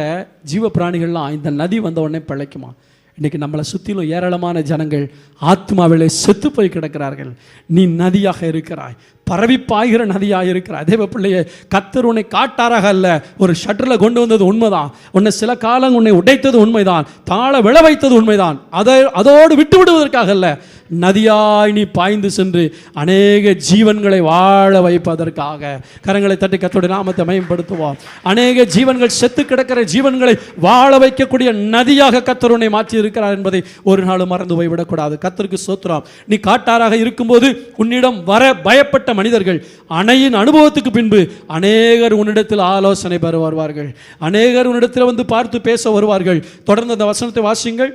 ஜீவ பிராணிகள்லாம் இந்த நதி வந்த உடனே பிழைக்குமா? இன்னைக்கு நம்மளை சுற்றிலும் ஏராளமான ஜனங்கள் ஆத்மாவிலே செத்து போய் கிடக்கிறார்கள். நீ நதியாக இருக்கிறாய், பரவி பாய்கிற நதியாக இருக்கிறாய். தேவ பிள்ளையே, கர்த்தர் உன்னை காட்டாராக அல்ல, ஒரு ஷட்டரில் கொண்டு வந்தது உண்மைதான். உன்னை சில காலம் உன்னை உடைத்தது உண்மைதான், தாழ விழ வைத்தது உண்மைதான். அதோடு விட்டு விடுவதற்காக அல்ல, நதியாய் நீ பாய்ந்து சென்று அநேக ஜீவன்களை வாழ வைப்பதற்காக. கரங்களை தட்டி கர்த்தருடைய நாமத்தை மகிமைப்படுத்துவோம். அநேக ஜீவன்கள், செத்து கிடக்கிற ஜீவன்களை வாழ வைக்கக்கூடிய நதியாக கர்த்தர் உன்னை மாற்றி இருக்கிறார் என்பதை ஒரு நாளும் மறந்து போய்விடக்கூடாது. கர்த்தருக்கு ஸ்தோத்திரம். நீ காட்டாராக இருக்கும்போது உன்னிடம் வர பயப்பட்ட மனிதர்கள் அணையின் அனுபவத்துக்கு பின்பு அநேகர் உன்னிடத்தில் ஆலோசனை பெற வருவார்கள். அநேகர் உன்னிடத்தில் வந்து பார்த்து பேச வருவார்கள். தொடர்ந்து அந்த வசனத்தை வாசியுங்கள்.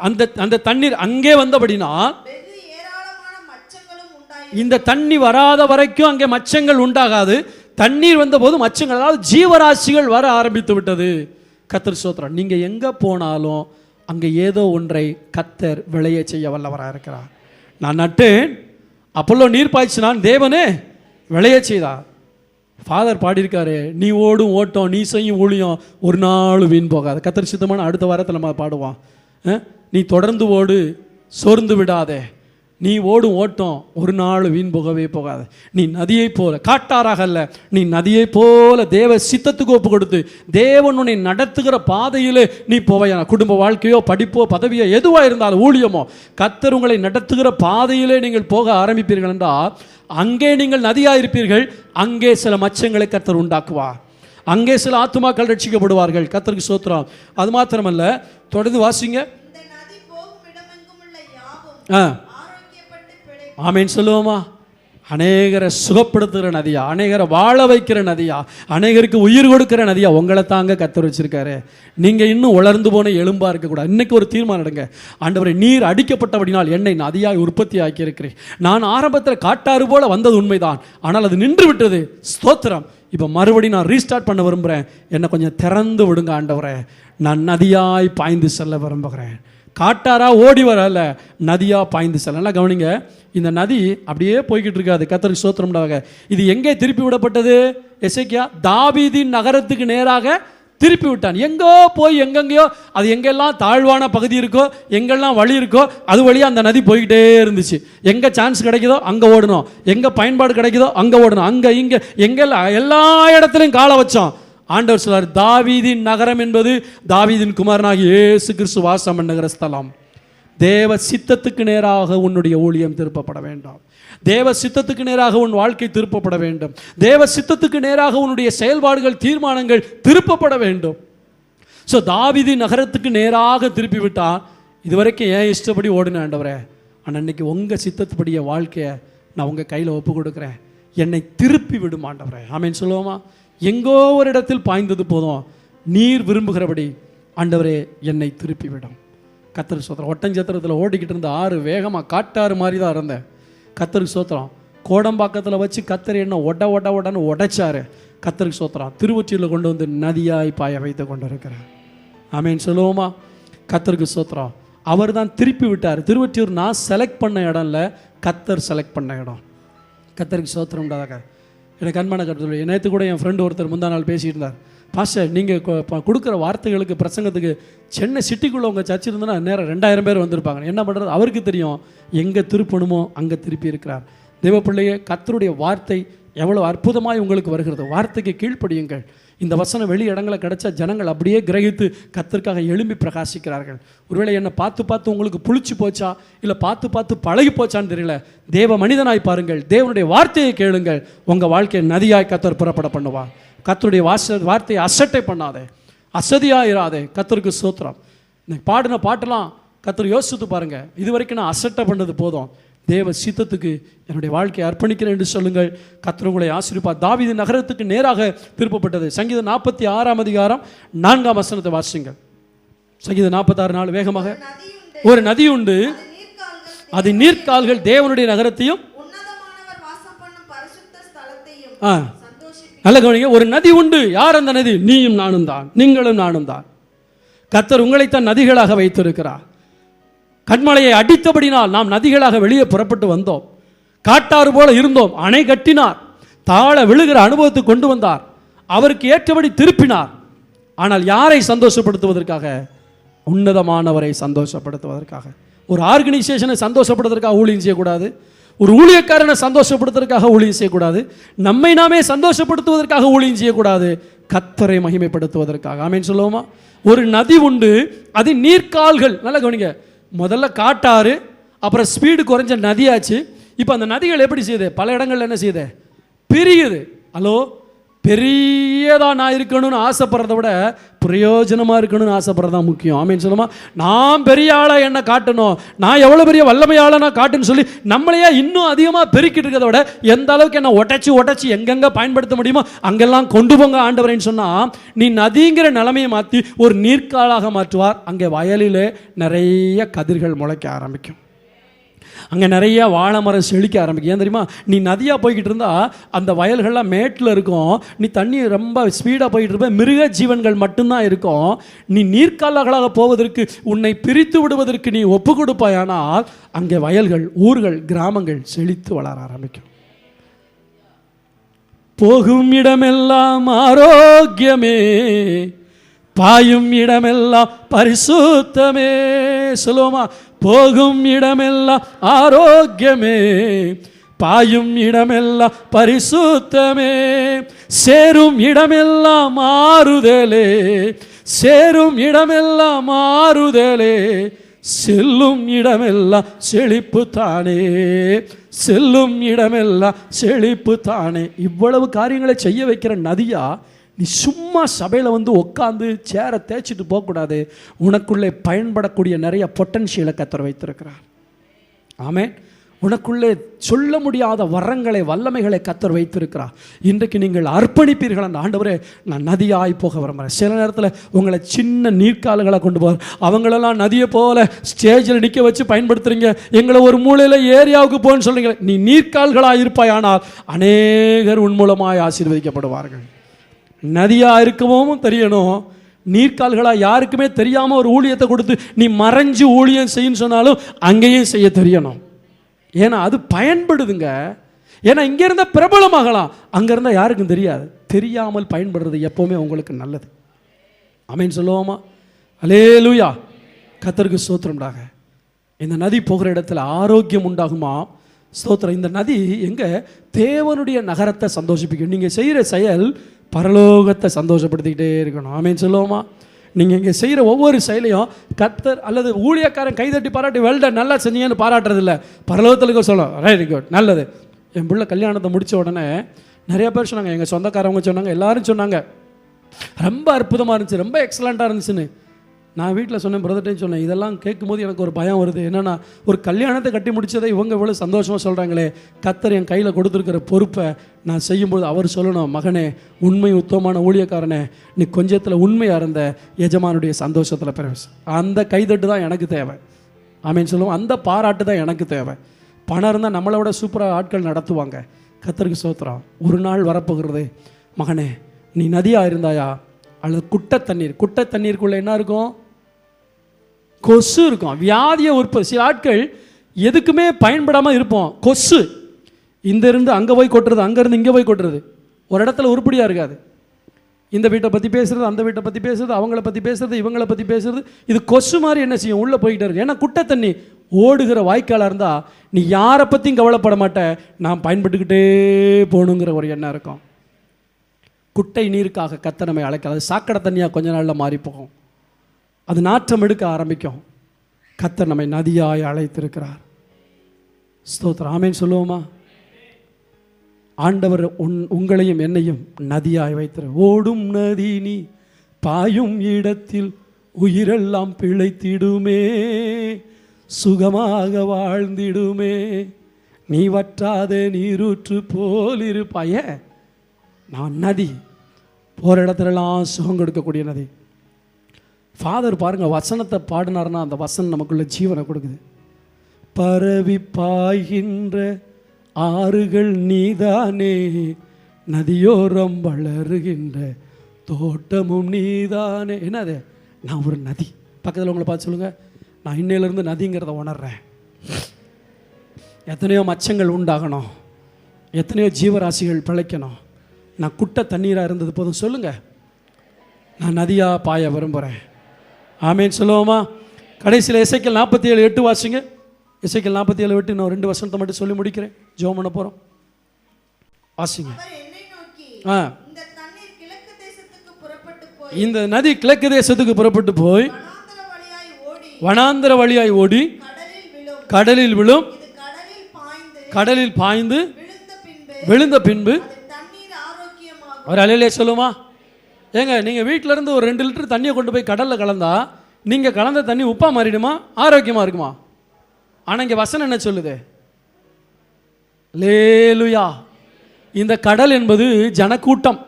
அந்த தண்ணீர் அங்கே வந்தபடினால் இந்த தண்ணி வராத வரைக்கும் அங்கே மச்சங்கள் உண்டாகாது. தண்ணீர் வந்தபோது மச்சங்கள், அதாவது ஜீவராசிகள் வர ஆரம்பித்து விட்டது. கர்த்தர் ஸ்தோத்திரம். நீங்க எங்க போனாலும் அங்கே ஏதோ ஒன்றை கர்த்தர் விளைய செய்ய வல்லவராக இருக்கிறார். நான் நட்டேன், அப்பல்லோ நீர் பாய்ச்சினான், தேவனே விளைய செய்தார். ஃபாதர் பாடியிருக்காரு, நீ ஓடும் ஓட்டம், நீ செய்யும் ஊழியம் ஒரு நாள் வீண் போகாது. கர்த்தர் சித்தமான அடுத்த வாரத்தில் நம்ம பாடுவோம். நீ தொடர்ந்து ஓடு, சோர்ந்து விடாதே. நீ ஓடும் ஓட்டம் ஒரு நாள் வீண் போகவே போகாது. நீ நதியை போல, காட்டாராக அல்ல, நீ நதியை போல தேவ சித்தத்துக்கு ஒப்பு கொடுத்து தேவன் உன்னை நடத்துகிற பாதையிலே நீ போவையான. குடும்ப வாழ்க்கையோ, படிப்போ, பதவியோ, எதுவாக இருந்தாலும், ஊழியமோ, கர்த்தர் உங்களை நடத்துகிற பாதையிலே நீங்கள் போக ஆரம்பிப்பீர்கள் என்றால் அங்கே நீங்கள் நதியாக இருப்பீர்கள். அங்கே சில மச்சங்களை கர்த்தர் உண்டாக்குவார். அங்கே சில ஆத்துமாக்கள் ரட்சிக்கப்படுவார்கள். கர்த்தருக்கு ஸ்தோத்திரம். அது மாத்திரமல்ல, தொடர்ந்து வாசிங்க. ஆமென் சொல்லுவோமா? அநேகரை சுகப்படுத்துகிற நதியா, அநேகரை வாழ வைக்கிற நதியா, அநேகருக்கு உயிர் கொடுக்கிற நதியா உங்களை தாங்க கர்த்தர் வச்சிருக்காரு. நீங்க இன்னும் உலர்ந்து போன எலும்பா இருக்கக்கூடாது. இன்னைக்கு ஒரு தீர்மானம் எடுங்க. ஆண்டவரே, நீர் அடிக்கப்பட்டபடினால் என்னை நதியாய் உற்பத்தி ஆக்கி இருக்கிறேன். நான் ஆரம்பத்தில் காட்டாறு போல வந்தது உண்மைதான், ஆனால் அது நின்று விட்டது. ஸ்தோத்திரம். இப்போ மறுபடியும் நான் ரீஸ்டார்ட் பண்ண விரும்புகிறேன். என்னை கொஞ்சம் திறந்து விடுங்க ஆண்டவரே. நான் நதியாய் பாய்ந்து செல்ல விரும்புகிறேன். காட்டாரா ஓடி வரல, நதியா பாய்ந்து செல்ல. நல்லா கவனிங்க. இந்த நதி அப்படியே போய்கிட்டு இருக்காது. கர்த்தருக்கு ஸ்தோத்திரம்டாக. இது எங்கே திருப்பி விடப்பட்டது? எசேக்கியா தாவீதின் நகரத்துக்கு நேராக திருப்பி விட்டான். எங்கோ போய் எங்கெங்கயோ, அது எங்கெல்லாம் தாழ்வான பகுதி இருக்கோ, எங்கெல்லாம் வழி இருக்கோ, அது வழியாக அந்த நதி போய்கிட்டே இருந்துச்சு. எங்கே சான்ஸ் கிடைக்குதோ அங்கே ஓடணும், எங்கே பயன்பாடு கிடைக்குதோ அங்கே ஓடணும், அங்கே இங்கே எங்கெல்லாம் எல்லா இடத்துலையும் காலை வச்சோம். ஆண்டவர் சொல்றார், தாவீதின் நகரம் என்பது தாவீதின் குமாரனாகிய இயேசு கிறிஸ்து வாசம் பண்ணுகிற ஸ்தலம். தேவ சித்தத்துக்கு நேராக உன்னுடைய ஊழியம் திருப்பப்பட வேண்டும். தேவ சித்தத்துக்கு நேராக உன் வாழ்க்கை திருப்பப்பட வேண்டும். தேவ சித்தத்துக்கு நேராக உன்னுடைய செயல்பாடுகள், தீர்மானங்கள் திருப்பப்பட வேண்டும். ஸோ தாவீதின் நகரத்துக்கு நேராக திருப்பி விட்டான். இதுவரைக்கும் ஏன் இஷ்டப்படி ஓடின ஆண்டவரே, ஆனால் இன்னைக்கு உங்கள் சித்தத்துப்படிய வாழ்க்கையை நான் உங்கள் கையில் ஒப்பு கொடுக்குறேன். என்னை திருப்பி விடும் ஆண்டவரே. ஆமென் சொல்லுவோமா? எங்கோ ஒரு இடத்தில் பாய்ந்தது போதும், நீர் விரும்புகிறபடி ஆண்டவரே என்னை திருப்பி விடும். கர்த்தருக்கு சோத்திரம். ஒட்டஞ்சத்திரத்தில் ஓடிக்கிட்டு இருந்த ஆறு வேகமாக காட்டாறு மாதிரி தான் இருந்தேன். கர்த்தருக்கு சோத்திரம். கோடம்பாக்கத்தில் வச்சு கர்த்தர் என்ன ஒடன்னு உடைச்சாரு. கர்த்தருக்கு சோத்திரம். திருவொற்றியில் கொண்டு வந்து நதியாய் பாய வைத்து கொண்டு இருக்கிறேன். ஆமென் சொல்லுவோமா? கர்த்தருக்கு ஸ்தோத்திரம். அவர் தான் திருப்பி விட்டார். திருவொற்றியூர் நான் செலக்ட் பண்ண இடம் இல்லை, கர்த்தர் செலக்ட் பண்ண இடம். கர்த்தருக்கு ஸ்தோத்திரம் உண்டாதாக. எனக்கு அன்பான கருத்து, நேற்று கூட என் ஃப்ரெண்டு ஒருத்தர் முந்தா நாள் பேசிட்டு இருந்தார். பாஸ்டர், நீங்கள் கொடுக்குற வார்த்தைகளுக்கு பிரசங்கத்துக்கு சென்னை சிட்டிக்குள்ளே உங்கள் சர்ச் இருந்ததுன்னா நேரம் 2000 பேர் வந்திருப்பாங்க. என்ன பண்ணுறது? அவருக்கு தெரியும் எங்கே திருப்பணுமோ அங்கே திருப்பி இருக்கிறார். தேவ பிள்ளையே, கர்த்தருடைய வார்த்தை எவ்வளோ அற்புதமாய் உங்களுக்கு வருகிறது. வார்த்தைக்கு கீழ்ப்படியுங்கள். இந்த வசனம் வெளி இடங்களை கிடைச்சா ஜனங்கள் அப்படியே கிரகித்து கர்த்தருக்காக எழும்பி பிரகாசிக்கிறார்கள். ஒருவேளை என்னை பார்த்து பார்த்து உங்களுக்கு புளிச்சு போச்சா, இல்லை பார்த்து பார்த்து பழகி போச்சான்னு தெரியல. தேவ மனிதனாய் பாருங்கள், தேவனுடைய வார்த்தையை கேளுங்கள். உங்கள் வாழ்க்கையை நதியாய் கர்த்தர் புறப்பட பண்ணுவார். கர்த்தருடைய வார்த்தையை அசட்டை பண்ணாதே, அசதியாயிராதே. கர்த்தருக்கு ஸ்தோத்திரம். இன்னைக்கு பாடின பாட்டெல்லாம் கர்த்தர் யோசித்து பாருங்க. இது வரைக்கும் நான் அசட்டை பண்ணது போதும், தேவ சித்தத்துக்கு என்னுடைய வாழ்க்கையை அர்ப்பணிக்கிறேன் என்று சொல்லுங்கள். கர்த்தர் உங்களை ஆசீர்வதிப்பார். தாவீது நகரத்துக்கு நேராக திருப்பப்பட்டது. சங்கீதம் 46 அதிகாரம் 4 வசனத்தை வாசிங்கள். சங்கீதம் 46:4 வேகமாக. ஒரு நதி உண்டு, அது நீர்க்கால்கள் தேவனுடைய நகரத்தையும் நல்ல கவனிங்க. ஒரு நதி உண்டு. யார் அந்த நதி? நீயும் நானும் தான், நீங்களும் நானும் தான். கர்த்தர் உங்களைத்தான் நதிகளாக வைத்திருக்கிறார். கண்மலையை அடித்தபடினால் நாம் நதிகளாக வெளியே புறப்பட்டு வந்தோம். காட்டாறு போல இருந்தோம், அணை கட்டினார். தாழ விழுகிற அனுபவத்தை கொண்டு வந்தார். அவருக்கு ஏற்றபடி திருப்பினார். ஆனால் யாரை சந்தோஷப்படுத்துவதற்காக? உன்னதமானவரை சந்தோஷப்படுத்துவதற்காக. ஒரு ஆர்கனைசேஷனை சந்தோஷப்படுத்துவதற்காக ஊழியம் செய்யக்கூடாது. ஒரு ஊழியக்காரனை சந்தோஷப்படுத்துவதற்காக ஊழியம் செய்யக்கூடாது. நம்மை நாமே சந்தோஷப்படுத்துவதற்காக ஊழியம் செய்யக்கூடாது. கர்த்தரை மகிமைப்படுத்துவதற்காக. ஆமென் சொல்லுவோமா? ஒரு நதி உண்டு, அது நீர்க்கால்கள். நல்லா கவனிங்க. முதல்ல காட்டாறு, அப்புறம் ஸ்பீடு குறைஞ்ச நதியாச்சு. இப்போ அந்த நதிகள் எப்படி செய்யுது? பல இடங்கள்ல என்ன செய்யுது? பிரியுது. ஹலோ, பெரியதா நான் இருக்கணும்னு ஆசைப்படுறத விட பிரயோஜனமாக இருக்கணும்னு ஆசைப்படுறது தான் முக்கியம். ஆமேன்னு சொல்லுமா? நான் பெரிய ஆளாக என்ன காட்டணும், நான் எவ்வளோ பெரிய வல்லமையாள நான் காட்டுன்னு சொல்லி நம்மளையே இன்னும் அதிகமாக பெருக்கிட்டு இருக்கிறத விட எந்த அளவுக்கு என்ன உடச்சி எங்கெங்கே பயன்படுத்த முடியுமோ அங்கெல்லாம் கொண்டு போங்க ஆண்டவரேன்னு சொன்னால், நீ நதிங்கிற நிலைமையை மாற்றி ஒரு நீர்க்காலாக மாற்றுவார். அங்கே வயலிலே நிறைய கதிர்கள் முளைக்க ஆரம்பிக்கும். அங்கே நிறைய வாழை மரம் செழிக்க ஆரம்பிக்கும். ஏன் தெரியுமா? நீ நதியாக போய்கிட்டு இருந்தா அந்த வயல்கள்லாம் மேட்டில் இருக்கும். நீ தண்ணி ரொம்ப ஸ்பீடாக போய்கிட்டு இருப்ப, மிருக ஜீவன்கள் மட்டும்தான் இருக்கும். நீ நீர்க்கால்களாக போவதற்கு, உன்னை பிரித்து விடுவதற்கு நீ ஒப்பு கொடுப்பாயானால் அங்கே வயல்கள், ஊர்கள், கிராமங்கள் செழித்து வளர ஆரம்பிக்கும். போகும் இடமெல்லாம் ஆரோக்கியமே, பாயும் இடமெல்லாம் பரிசுத்தமே. சொல்லுவோமா? போகும் இடமெல்லாம் ஆரோக்கியமே, பாயும் இடமெல்லாம் பரிசுத்தமே. சேரும் இடமெல்லாம் மாறுதலே, சேரும் இடமெல்லாம் மாறுதலே. செல்லும் இடமெல்லாம் செழிப்பு தானே, செல்லும் இடமெல்லாம் செழிப்பு தானே. இவ்வளவு காரியங்களை செய்ய வைக்கிற நதியா நீ சும்மா சபையில் வந்து உட்காந்து சேரை தேய்ச்சிட்டு போகக்கூடாது. உனக்குள்ளே பயன்படக்கூடிய நிறைய பொட்டன்ஷியலை கர்த்தர் வைத்திருக்கிறார். ஆமென். உனக்குள்ளே சொல்ல முடியாத வரங்களை, வல்லமைகளை கர்த்தர் வைத்திருக்கிறார். இன்றைக்கு நீங்கள் அர்ப்பணிப்பீர்கள். அந்த ஆண்டவரே, நான் நதியாய் போக விரும்புகிறேன். சில நேரத்தில் உங்களை சின்ன நீர்க்கால்களை கொண்டு போவார். அவங்களெல்லாம் நதியை போல ஸ்டேஜில் நிற்க வச்சு பயன்படுத்துறீங்க. எங்களை ஒரு மூலையில் ஏரியாவுக்கு போன்னு சொல்றீங்க. நீ நீர்க்கால்களாக இருப்பாய், ஆனால் அநேகர் உன் மூலமாய் ஆசீர்வதிக்கப்படுவார்கள். நதியாக இருக்கவும் தெரியணும், நீர்க்கால்களாக யாருக்குமே தெரியாமல் ஒரு ஊழியத்தை கொடுத்து நீ மறைஞ்சு ஊழியம் செய்யன்னு சொன்னாலும் அங்கேயும் செய்ய தெரியணும். ஏன்னா அது பயன்படுதுங்க. ஏன்னா இங்கே இருந்தால் பிரபலமாகலாம், அங்கே இருந்தால் யாருக்கும் தெரியாது. தெரியாமல் பயன்படுறது எப்போவுமே உங்களுக்கு நல்லது. ஆமென் சொல்லுவோமா? அல்லேலூயா. கர்த்தருக்கு ஸ்தோத்திரம்டாக. இந்த நதி போகிற இடத்துல ஆரோக்கியம் உண்டாகுமா? ஸ்தோத்திரம். இந்த நதி எங்கே? தேவனுடைய நகரத்தை சந்தோஷிப்பிக்கும். நீங்கள் செய்கிற செயல் பரலோகத்தை சந்தோஷப்படுத்திக்கிட்டே இருக்கணும். ஆமென் சொல்லுவோமா? நீங்கள் இங்கே செய்கிற ஒவ்வொரு செயலையும் கர்த்தர் அல்லது ஊழியக்காரன் கைதட்டி பாராட்டி வெல்டன் நல்லா செஞ்சீங்கன்னு பாராட்டுறதில்ல, பரலோகத்தில் சொல்லணும் ரைட் குட் நல்லது. என் பிள்ளை கல்யாணத்தை முடித்த உடனே நிறைய பேர் சொன்னாங்க, எங்கள் சொந்தக்காரவங்க சொன்னாங்க, எல்லாரும் சொன்னாங்க ரொம்ப அற்புதமாக இருந்துச்சு, ரொம்ப எக்ஸலண்ட்டாக இருந்துச்சுன்னு. நான் வீட்டில் சொன்னேன், பிரதர்ட்டையும் சொன்னேன். இதெல்லாம் கேட்கும்போது எனக்கு ஒரு பயம் வருது. என்னென்னா, ஒரு கல்யாணத்தை கட்டி முடித்ததை இவங்க இவ்வளோ சந்தோஷமாக சொல்கிறாங்களே, கர்த்தர் என் கையில் கொடுத்துருக்கிற பொறுப்பை நான் செய்யும்போது அவர் சொல்லணும், மகனே, உண்மை உத்தமமான ஊழியக்காரனே, நீ கொஞ்சத்தில் உண்மையாக இருந்த எஜமானுடைய சந்தோஷத்தில் பிரவேச. அந்த கைதட்டு தான் எனக்கு தேவை. ஆமேன்னு சொல்லுவோம். அந்த பாராட்டு தான் எனக்கு தேவை. பணம் இருந்தால் நம்மளை விட சூப்பராக ஆட்கள் நடத்துவாங்க. கர்த்தருக்கு ஸ்தோத்திரம். ஒரு நாள் வரப்போகிறது, மகனே, நீ நதியாக இருந்தாயா அல்லது குட்டை தண்ணீர், குட்டை தண்ணீருக்குள்ளே என்ன இருக்கும்? கொசு இருக்கும். வியாதியை சில ஆட்கள் எதுக்குமே பயன்படாமல் இருப்போம். கொசு இந்த இருந்து அங்கே போய் கொட்டுறது, அங்கேருந்து இங்கே போய் கொட்டுறது, ஒரு இடத்துல உருப்படியாக இருக்காது. இந்த வீட்டை பற்றி பேசுகிறது, அந்த வீட்டை பற்றி பேசுறது, அவங்கள பற்றி பேசுறது, இவங்களை பற்றி பேசுறது. இது கொசு மாதிரி என்ன செய்யும், உள்ளே போய்கிட்டே இருக்கு. ஏன்னா குட்டை தண்ணி ஓடுகிற வாய்க்காலாக இருந்தால் நீ யாரை பற்றியும் கவலைப்பட மாட்டேன், நான் பயன்பட்டுக்கிட்டே போகணுங்கிற ஒரு எண்ணம் இருக்கும். குட்டை நீருக்காக கர்த்தர் நம்மை அழைக்காது. சாக்கடை தண்ணியாக கொஞ்ச நாளில் மாறி போகும், அது நாற்றம் எடுக்க ஆரம்பிக்கும். கர்த்தர் நம்மை நதியாய் அழைத்திருக்கிறார். ஸ்தோத்திரம், ஆமென் சொல்லுவோமா? ஆண்டவர் உங்களையும் என்னையும் நதியாய் வைத்திரு. ஓடும் நதி நீ பாயும் இடத்தில் உயிரெல்லாம் பிழைத்திடுமே, சுகமாக வாழ்ந்திடுமே, நீ வற்றாத நீரூற்று போல் இருப்பாய. நான் நதி, போகிற இடத்துலலாம் சுகம் கொடுக்கக்கூடிய நதி. ஃபாதர் பாருங்க, வசனத்தை பாடினார்னா அந்த வசனம் நமக்குள்ள ஜீவனை கொடுக்குது. பரவி பாய்கின்ற ஆறுகள் நீதானே, நதியோரம் வளருகின்ற தோட்டமும் நீதானே. என்னது, நான் ஒரு நதி. பக்கத்தில் உங்களை பார்த்து சொல்லுங்க, நான் இன்னையிலேருந்து நதிங்கிறத உணர்றேன். எத்தனையோ மச்சங்கள் உண்டாகணும், எத்தனையோ ஜீவராசிகள் பிழைக்கணும். நான் குட்டை தண்ணீராக இருந்தது போதும். சொல்லுங்க, நான் நதியாக பாய விரும்புகிறேன். ஆமேன்னு சொல்லுவோமா? கடைசியில் எசேக்கியேல் 47:8 வாசிங்க. எசேக்கியேல் 47:8 நான் 2 வசனத்தை மட்டும் சொல்லி முடிக்கிறேன், ஜெபம் பண்ண போகிறோம். வாசிங்க. இந்த நதி கிழக்கு தேசத்துக்கு புறப்பட்டு போய் வனாந்தர வழியாய் ஓடி கடலில் விழும். கடலில் பாய்ந்து விழுந்த பின்பு ஒரு அலையிலே சொல்லுமா? ஏங்க, நீங்கள் வீட்டில் இருந்து ஒரு 2 லிட்டர் தண்ணியை கொண்டு போய் கடலில் கலந்தா நீங்கள் கலந்த தண்ணி உப்பா மாறிடுமா, ஆரோக்கியமாக இருக்குமா? ஆனால் இங்கே வசனம் என்ன சொல்லுது? லேலுயா. இந்த கடல் என்பது ஜனக்கூட்டம்.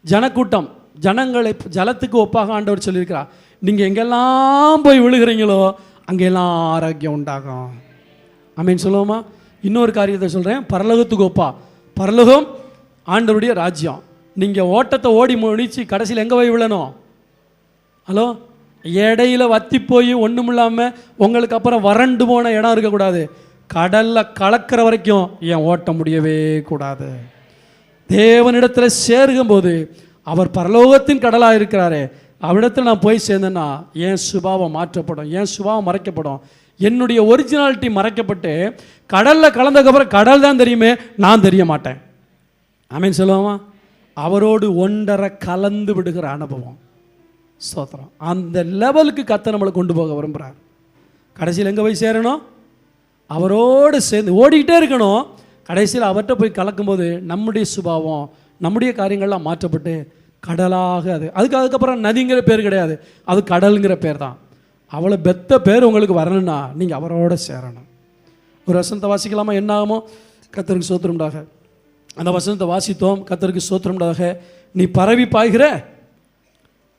ஜனக்கூட்டம், ஜனங்களை ஜலத்துக்கு ஒப்பாக ஆண்டவர் சொல்லியிருக்கிறார். நீங்கள் எங்கெல்லாம் போய் விழுகிறீங்களோ அங்கெல்லாம் ஆரோக்கியம் உண்டாகும். ஆமேன் சொல்லுவோமா? இன்னொரு காரியத்தை சொல்கிறேன், பரலோகத்துக்கு ஒப்பா. பரலோகம் ஆண்டவருடைய ராஜ்யம். நீங்கள் ஓட்டத்தை ஓடி முடிச்சு கடைசியில் எங்கே போய் விழணும்? ஹலோ, இடையில வத்தி போய் ஒன்றும் இல்லாமல் உங்களுக்கு அப்புறம் வறண்டு போன இடம் இருக்கக்கூடாது. கடலில் கலக்கிற வரைக்கும் என் ஓட்ட முடியவே கூடாது. தேவனிடத்தில் சேருகும் போது அவர் பரலோகத்தின் கடலாக இருக்கிறாரே, அவரிடத்தில் நான் போய் சேர்ந்தேன்னா என் சுபாவம் மாற்றப்படும், என் சுபாவம் மறைக்கப்படும், என்னுடைய ஒரிஜினாலிட்டி மறைக்கப்பட்டு கடலில் கலந்ததுக்கப்புறம் கடல் தான் தெரியுமே, நான் தெரிய மாட்டேன். ஆமேன் சொல்லுவோமா? அவரோடு ஒன்றரை கலந்து விடுகிற அனுபவம். ஸ்தோத்திரம். அந்த லெவலுக்கு கர்த்தர் நம்மளை கொண்டு போக விரும்புகிறார். கடைசியில் எங்கே போய் சேரணும்? அவரோடு சேர்ந்து ஓடிக்கிட்டே இருக்கணும். கடைசியில் அவர்கிட்ட போய் கலக்கும்போது நம்முடைய சுபாவம், நம்முடைய காரியங்கள்லாம் மாற்றப்பட்டு கடலாக அதுக்கப்புறம் நதிங்கிற பேர் கிடையாது, அது கடலுங்கிற பேர் தான். அவ்வளோ பெத்த பேர் உங்களுக்கு வரணும்னா நீங்கள் அவரோட சேரணும். ஒரு வசனத்தை வாசிக்கலாமா? என்ன ஆகுமோ? கர்த்தருக்கு ஸ்தோத்திரம்டாக. அந்த வசனத்தை வாசித்தோம். கர்த்தருக்கு ஸ்தோத்திரம்டாக. நீ பரவி பாய்கிற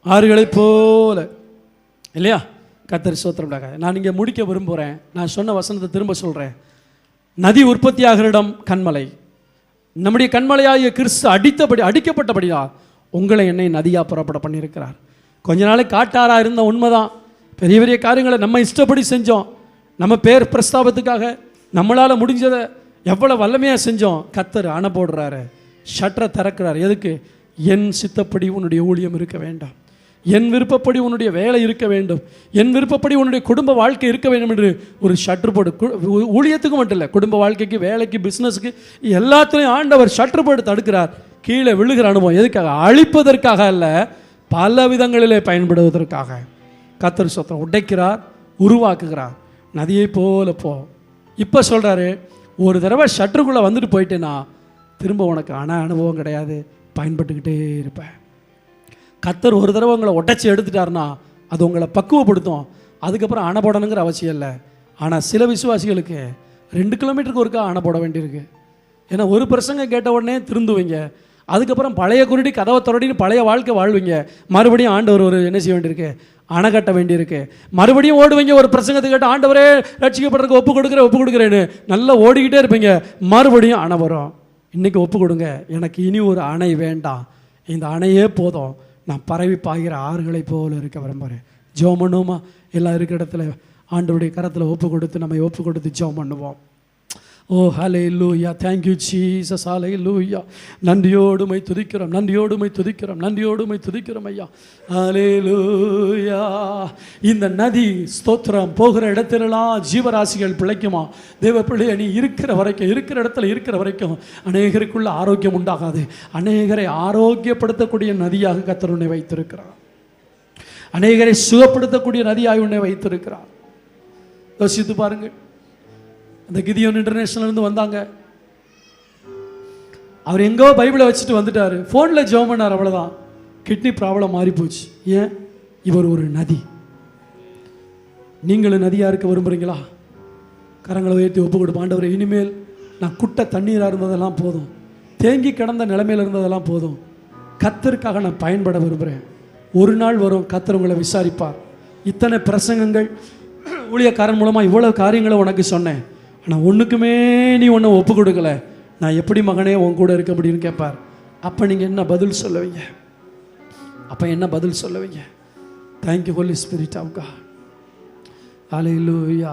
ஆறுகளை போல, இல்லையா? கர்த்தர் ஸ்தோத்திரம்டாக. நான் இங்கே முடிக்க விரும்புகிறேன். நான் சொன்ன வசனத்தை திரும்ப சொல்கிறேன். நதி உற்பத்தி ஆகிற இடம் கண்மலை. நம்முடைய கண்மலையாகிய கிறிஸ்து அடிக்கப்பட்டபடியா உங்களை என்னை நதியாக புறப்பட பண்ணியிருக்கிறார். கொஞ்ச நாளைக்கு காட்டாராக இருந்த உண்மைதான். பெரிய பெரிய காரியங்களை நம்ம இஷ்டப்படி செஞ்சோம். நம்ம பேர் பிரஸ்தாபத்துக்காக நம்மளால் முடிஞ்சதை எவ்வளோ வல்லமையாக செஞ்சோம். கர்த்தர் அணை போடுறாரு, ஷட்டரை திறக்கிறார். எதுக்கு? என் சித்தப்படி உன்னுடைய ஊழியம் இருக்க வேண்டாம், என் விருப்பப்படி உன்னுடைய வேலை இருக்க வேண்டும், என் விருப்பப்படி உன்னுடைய குடும்ப வாழ்க்கை இருக்க வேண்டும் என்று ஒரு ஷட்டர் போடு. ஊழியத்துக்கு மட்டும் இல்லை, குடும்ப வாழ்க்கைக்கு, வேலைக்கு, பிஸ்னஸுக்கு எல்லாத்துலேயும் ஆண்டவர் ஷட்டர் போட்டு தடுக்கிறார். கீழே விழுகிற அனுபவம் எதுக்காக? அழிப்பதற்காக அல்ல, பல விதங்களிலே பயன்படுவதற்காக. கர்த்தர் ஸ்தோத்திரம். உடைக்கிறார், உருவாக்குகிறார். நதியை போல போ. இப்போ சொல்கிறாரு, ஒரு தடவை ஷட்டருக்குள்ளே வந்துட்டு போயிட்டேன்னா திரும்ப உனக்கு அனுபவம் கிடையாது, பயன்பட்டுக்கிட்டே இருப்பேன். கர்த்தர் ஒரு தடவை உங்களை உடைச்சி எடுத்துட்டாருன்னா அது உங்களை பக்குவப்படுத்தும். அதுக்கப்புறம் அணை போடணுங்கிற அவசியம் இல்லை. ஆனால் சில விசுவாசிகளுக்கு 2 கிலோமீட்டருக்கு ஒருக்கா அணை போட வேண்டியிருக்கு. ஏன்னா ஒரு பிரசங்க கேட்ட உடனே திருந்துவீங்க, அதுக்கப்புறம் பழைய குருடி கதவை தொடடின்னு பழைய வாழ்க்கை வாழ்வீங்க. மறுபடியும் ஆண்டவர் ஒரு என்ன செய்ய வேண்டியிருக்கு? அணை கட்ட வேண்டியிருக்கு. மறுபடியும் ஓடுவீங்க, ஒரு பிரசங்கத்தை கேட்டு ஆண்டவரே ரட்சிக்கப்படுறதுக்கு ஒப்பு கொடுக்குறேன்னு நல்லா ஓடிக்கிட்டே இருப்பீங்க. மறுபடியும் அணை வரும். இன்றைக்கி ஒப்பு கொடுங்க, எனக்கு இனி ஒரு அணை வேண்டாம், இந்த அணையே போதும், நான் பரவி பாய்கிற ஆறுகளை போல இருக்க விரும்புகிறேன். ஜெபம் பண்ணுவோமா? எல்லாம் இருக்கிற இடத்துல ஆண்டவருடைய கரத்தில் ஒப்பு கொடுத்து நம்மை ஒப்பு கொடுத்து ஜெபம் பண்ணுவோம். ஓ ஹல்லேலூயா, thank you Jesus, ஹல்லேலூயா. நன்றியோடுமை துதிக்கிறோம், நன்றியோடுமை துதிக்கிறோம், நன்றியோடுமை துதிக்கிறோம் ஐயா. ஹல்லேலூயா. இந்த நதி ஸ்தோத்திரம் போகிற இடத்திலெல்லாம் ஜீவராசிகள் பிழைக்குமா? தேவ பிள்ளையை நீ இருக்கிற வரைக்கும், இருக்கிற இடத்துல இருக்கிற வரைக்கும் அநேகருக்குள்ள ஆரோக்கியம் உண்டாகாது. அநேகரை ஆரோக்கியப்படுத்தக்கூடிய நதியாக கர்த்தர் உன்னை வைத்திருக்கிறார். அநேகரை சுகப்படுத்தக்கூடிய நதியாக உன்னை வைத்திருக்கிறார். யோசித்து பாருங்கள். அந்த கிதியோன் இன்டர்நேஷனல்லேருந்து வந்தாங்க. அவர் எங்கோ பைபிளை வச்சுட்டு வந்துட்டார். ஃபோனில் ஜெபம் பண்ணார், அவ்வளோதான். கிட்னி ப்ராப்ளம் மாறி போச்சு. ஏன்? இவர் ஒரு நதி. நீங்களும் நதியாக இருக்க விரும்புகிறீங்களா? கரங்களை உயர்த்தி ஒப்பு கொடுப்போம். ஆண்டவரே, இனிமேல் நான் குட்டை தண்ணீராக இருந்ததெல்லாம் போதும், தேங்கி கிடந்த நிலைமையில் இருந்ததெல்லாம் போதும், கர்த்தருக்காக நான் பயன்பட விரும்புகிறேன். ஒரு நாள் வரும், கர்த்தர் உங்களை விசாரிப்பார். இத்தனை பிரசங்கங்கள் ஊழியக்காரன் மூலமாக இவ்வளோ காரியங்களை உனக்கு சொன்னேன், ஆனால் ஒன்றுக்குமே நீ ஒன்றை ஒப்பு கொடுக்கல, நான் எப்படி மகனே உன் கூட இருக்க முடியும்னு கேட்பார். அப்போ நீங்கள் என்ன பதில் சொல்லுவீங்க? அப்போ என்ன பதில் சொல்லுவீங்க? Thank you Holy Spirit of God. Hallelujah.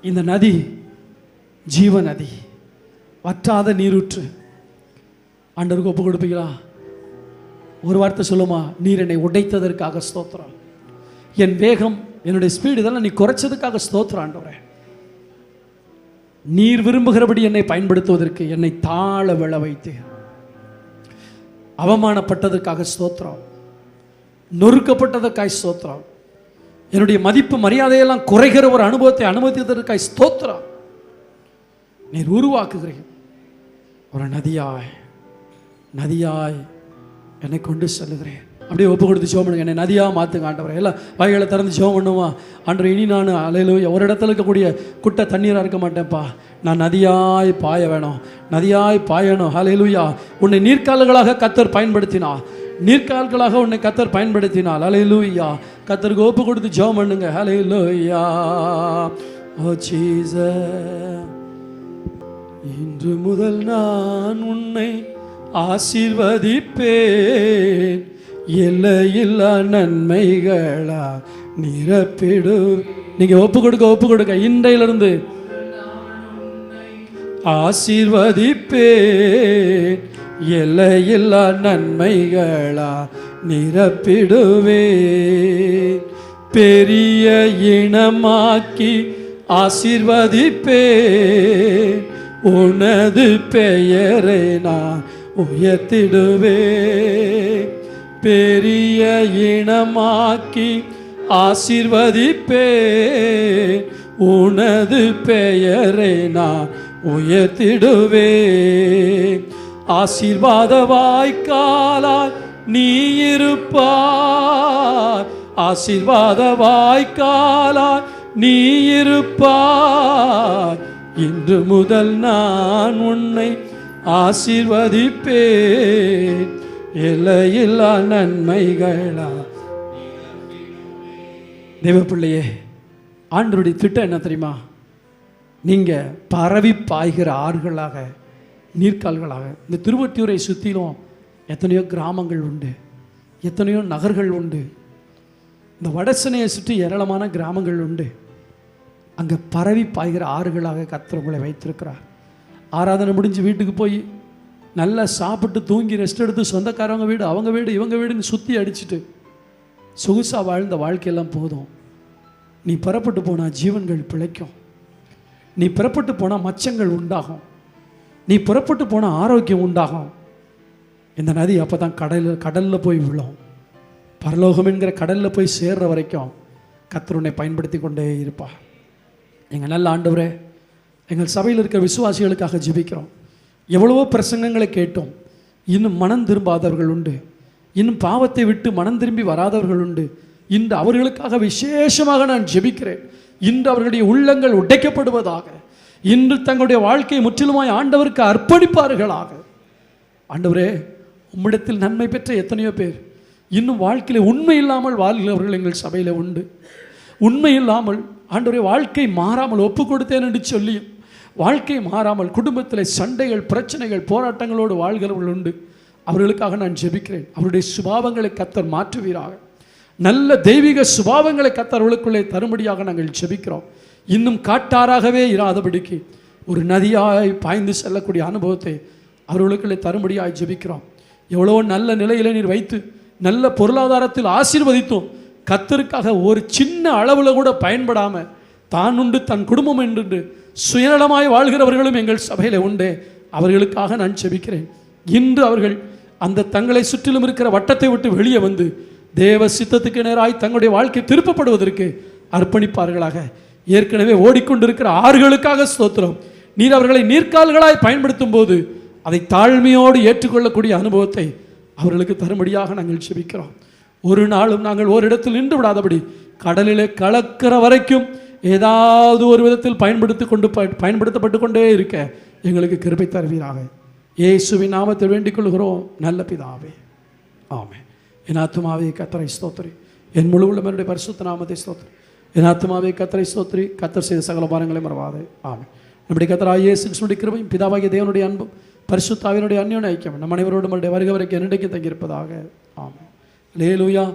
இந்த நதி ஜீவ நதி, வற்றாத நீரூற்று. ஆண்டவருக்கு ஒப்பு கொடுப்பீங்களா? ஒரு வார்த்தை சொல்லுமா? நீர் என்னை உடைத்ததற்காக ஸ்தோத்திரம், என் வேகம், என்னுடைய ஸ்பீடு இதெல்லாம் நீ குறைச்சதுக்காக ஸ்தோத்திரம் ஆண்டவரே. நீர் விரும்புகிறபடி என்னை பயன்படுத்துவதற்கு என்னை தாழ விழ வைத்து, அவமானப்பட்டதற்காக ஸ்தோத்திரம், நொறுக்கப்பட்டதற்காக ஸ்தோத்திரம், என்னுடைய மதிப்பு மரியாதையெல்லாம் குறைகிற ஒரு அனுபவத்தை அனுமதித்ததற்காக ஸ்தோத்திரம். நீர் உருவாக்குகிறீர்கள். ஒரு நதியாய் நதியாய் என்னை கொண்டு செல்லுகிறேன். அப்படியே ஒப்பு கொடுத்து ஜெபம் பண்ணுங்க. என்னை நதியாக மாற்றுங்க ஆண்டவரே. எல்லாம் வாய்களை திறந்து ஜெபம் பண்ணுவா. ஆண்டவரே, இனி நான் ஹல்லேலூயா ஒரு இடத்துல இருக்கக்கூடிய குட்டை தண்ணீராக இருக்க மாட்டேன்ப்பா, நான் நதியாய் பாய வேணும், நதியாய் பாயணும். ஹல்லேலூயா. உன்னை நீர்க்கால்களாக கர்த்தர் பயன்படுத்தினார், நீர்க்கால்களாக உன்னை கர்த்தர் பயன்படுத்தினார். ஹல்லேலூயா. கர்த்தருக்கு ஒப்பு கொடுத்து ஜெபம் பண்ணுங்க. ஹல்லேலூயா. ஓ ஜீசஸ், இன்று முதல் நான் உன்னை ஆசீர்வதிப்பேன், எல்லையில்லா நன்மைகளா நிரப்பிடு. நீங்க ஒப்பு கொடுக்க இன்றையிலிருந்து ஆசீர்வதிப்பேன், எல்லையில்லா நன்மைகளா நிரப்பிடுவே. பெரிய இனமாக்கி ஆசீர்வதிப்பேன், உனது பெயரை நான் உயர்த்திடுவே. பெரிய இனமாக்கி ஆசீர்வதிப்பேன், உனது பெயரை நான் உயர்த்திடுவே. ஆசீர்வாத வாய்க்காலாய் நீ இருப்பாய், ஆசீர்வாத வாய்க்காலாய் நீ இருப்பாய். இன்று முதல் நான் உன்னை ஆசீர்வதிப்பேன், எல்லையில்லா நன்மைகளா. தேவ பிள்ளையே, ஆண்டவருடைய திட்டம் என்ன தெரியுமா? நீங்க பரவி பாய்கிற ஆறுகளாக, நீர்க்கால்களாக. இந்த திருவொற்றியூரை சுற்றிலும் எத்தனையோ கிராமங்கள் உண்டு, எத்தனையோ நகர்கள் உண்டு. இந்த வடசென்னையை சுற்றி ஏராளமான கிராமங்கள் உண்டு. அங்கே பரவி பாய்கிற ஆறுகளாக கர்த்தர் உங்களை வைத்திருக்கிறார். ஆராதனை முடிஞ்சு வீட்டுக்கு போய் நல்லா சாப்பிட்டு தூங்கி ரெஸ்ட் எடுத்து சொந்தக்காரவங்க வீடு, அவங்க வீடு, இவங்க வீடுன்னு சுற்றி அடிச்சுட்டு சொகுசாக வாழ்ந்த வாழ்க்கையெல்லாம் போதும். நீ புறப்பட்டு போனால் ஜீவன்கள் பிழைக்கும், நீ புறப்பட்டு போனால் மச்சங்கள் உண்டாகும், நீ புறப்பட்டு போனால் ஆரோக்கியம் உண்டாகும். இந்த நதி அப்போ தான் கடலில் போய் விழும். பரலோகம் என்கிற கடலில் போய் சேர்ற வரைக்கும் கர்த்தர் உன்னை பயன்படுத்தி கொண்டே இருப்பா. எங்கள் நல்ல ஆண்டவரே, எங்கள் சபையில் இருக்கிற விசுவாசிகளுக்காக ஜெபிக்கிறோம். எவ்வளவோ பிரசங்கங்களை கேட்டோம், இன்னும் மனம் திரும்பாதவர்கள் உண்டு, இன்னும் பாவத்தை விட்டு மனம் திரும்பி வராதவர்கள் உண்டு. இன்று அவர்களுக்காக விசேஷமாக நான் ஜெபிக்கிறேன். இன்று அவர்களுடைய உள்ளங்கள் உடைக்கப்படுவதாக, இன்று தங்களுடைய வாழ்க்கையை முற்றிலுமாய் ஆண்டவருக்கு அர்ப்பணிப்பார்களாக. ஆண்டவரே, உம்மிடத்தில் நன்மை பெற்ற எத்தனையோ பேர் இன்னும் வாழ்க்கையில் உண்மை இல்லாமல் வாழ்கிறவர்கள் எங்கள் சபையில் உண்டு. உண்மை இல்லாமல் ஆண்டவரே வாழ்க்கை மாறாமல் ஒப்பு கொடுத்தேன் என்று சொல்லியும் வாழ்க்கை மாறாமல் குடும்பத்தில் சண்டைகள், பிரச்சனைகள், போராட்டங்களோடு வாழ்கிறவர்கள் உண்டு. அவர்களுக்காக நான் ஜெபிக்கிறேன். அவருடைய சுபாவங்களை கர்த்தர் மாற்றுவீராக. நல்ல தெய்வீக சுபாவங்களை கர்த்தர்களுக்குள்ளே தரும்படியாக நாங்கள் ஜெபிக்கிறோம். இன்னும் காட்டாராகவே இராதபடிக்கு ஒரு நதியாய் பாய்ந்து செல்லக்கூடிய அனுபவத்தை அவர்களுக்குள்ளே தரும்படியாய் ஜெபிக்கிறோம். எவ்வளோ நல்ல நிலையில நீர் வைத்து நல்ல பொருளாதாரத்தில் ஆசீர்வதித்தோம். கர்த்தருக்காக ஒரு சின்ன அளவில் கூட பயன்படாமல் தான் உண்டு தன் குடும்பம் என்று சுயநலமாய் வாழ்கிறவர்களும் எங்கள் சபையில் உண்டே. அவர்களுக்காக நான் ஜெபிக்கிறேன். இன்று அவர்கள் அந்த தங்களை சுற்றிலும் இருக்கிற வட்டத்தை விட்டு வெளியே வந்து தேவ சித்தத்துக்கு நேராய் தங்களுடைய வாழ்க்கை திருப்பப்படுவதற்கு அர்ப்பணிப்பார்களாக. ஏற்கனவே ஓடிக்கொண்டிருக்கிற ஆறுகளுக்காக ஸ்தோத்திரம். நீர் அவர்களை நீர்க்கால்களாய் பயன்படுத்தும் போது அதை தாழ்மையோடு ஏற்றுக்கொள்ளக்கூடிய அனுபவத்தை அவர்களுக்கு தரும்படியாக நாங்கள் ஜெபிக்கிறோம். ஒரு நாளும் நாங்கள் ஓரிடத்தில் நின்று விடாதபடி கடலிலே கலக்கிற வரைக்கும் ஏதாவது ஒரு விதத்தில் பயன்படுத்தப்பட்டு கொண்டே இருக்க எங்களுக்கு கிருபை தருவீராக. இயேசுவின் நாமத்தில் வேண்டிக் கொள்கிறோம் நல்ல பிதாவே, ஆமென். என் ஆத்துமாவே கர்த்தரை ஸ்தோத்திரி, என் முழு உள்ளவனுடைய பரிசுத்த நாமத்தை ஸ்தோத்திரி. என் ஆத்துமாவே கர்த்தரை ஸ்தோத்திரி, கர்த்தர் செய்த சகல பாரங்களை மறவாதே, ஆமென். நம்முடைய கர்த்தராகிய இயேசு கிறிஸ்துவின் கிருபையும் பிதாவாகிய தேவனுடைய அன்பும் பரிசுத்த ஆவியினுடைய அன்யோன்ய ஐக்கியம் நம் அனைவரோடும் வருகை வரைக்கும் என்னைக்கு தங்கியிருப்பதாக, ஆமென். அல்லேலூயா.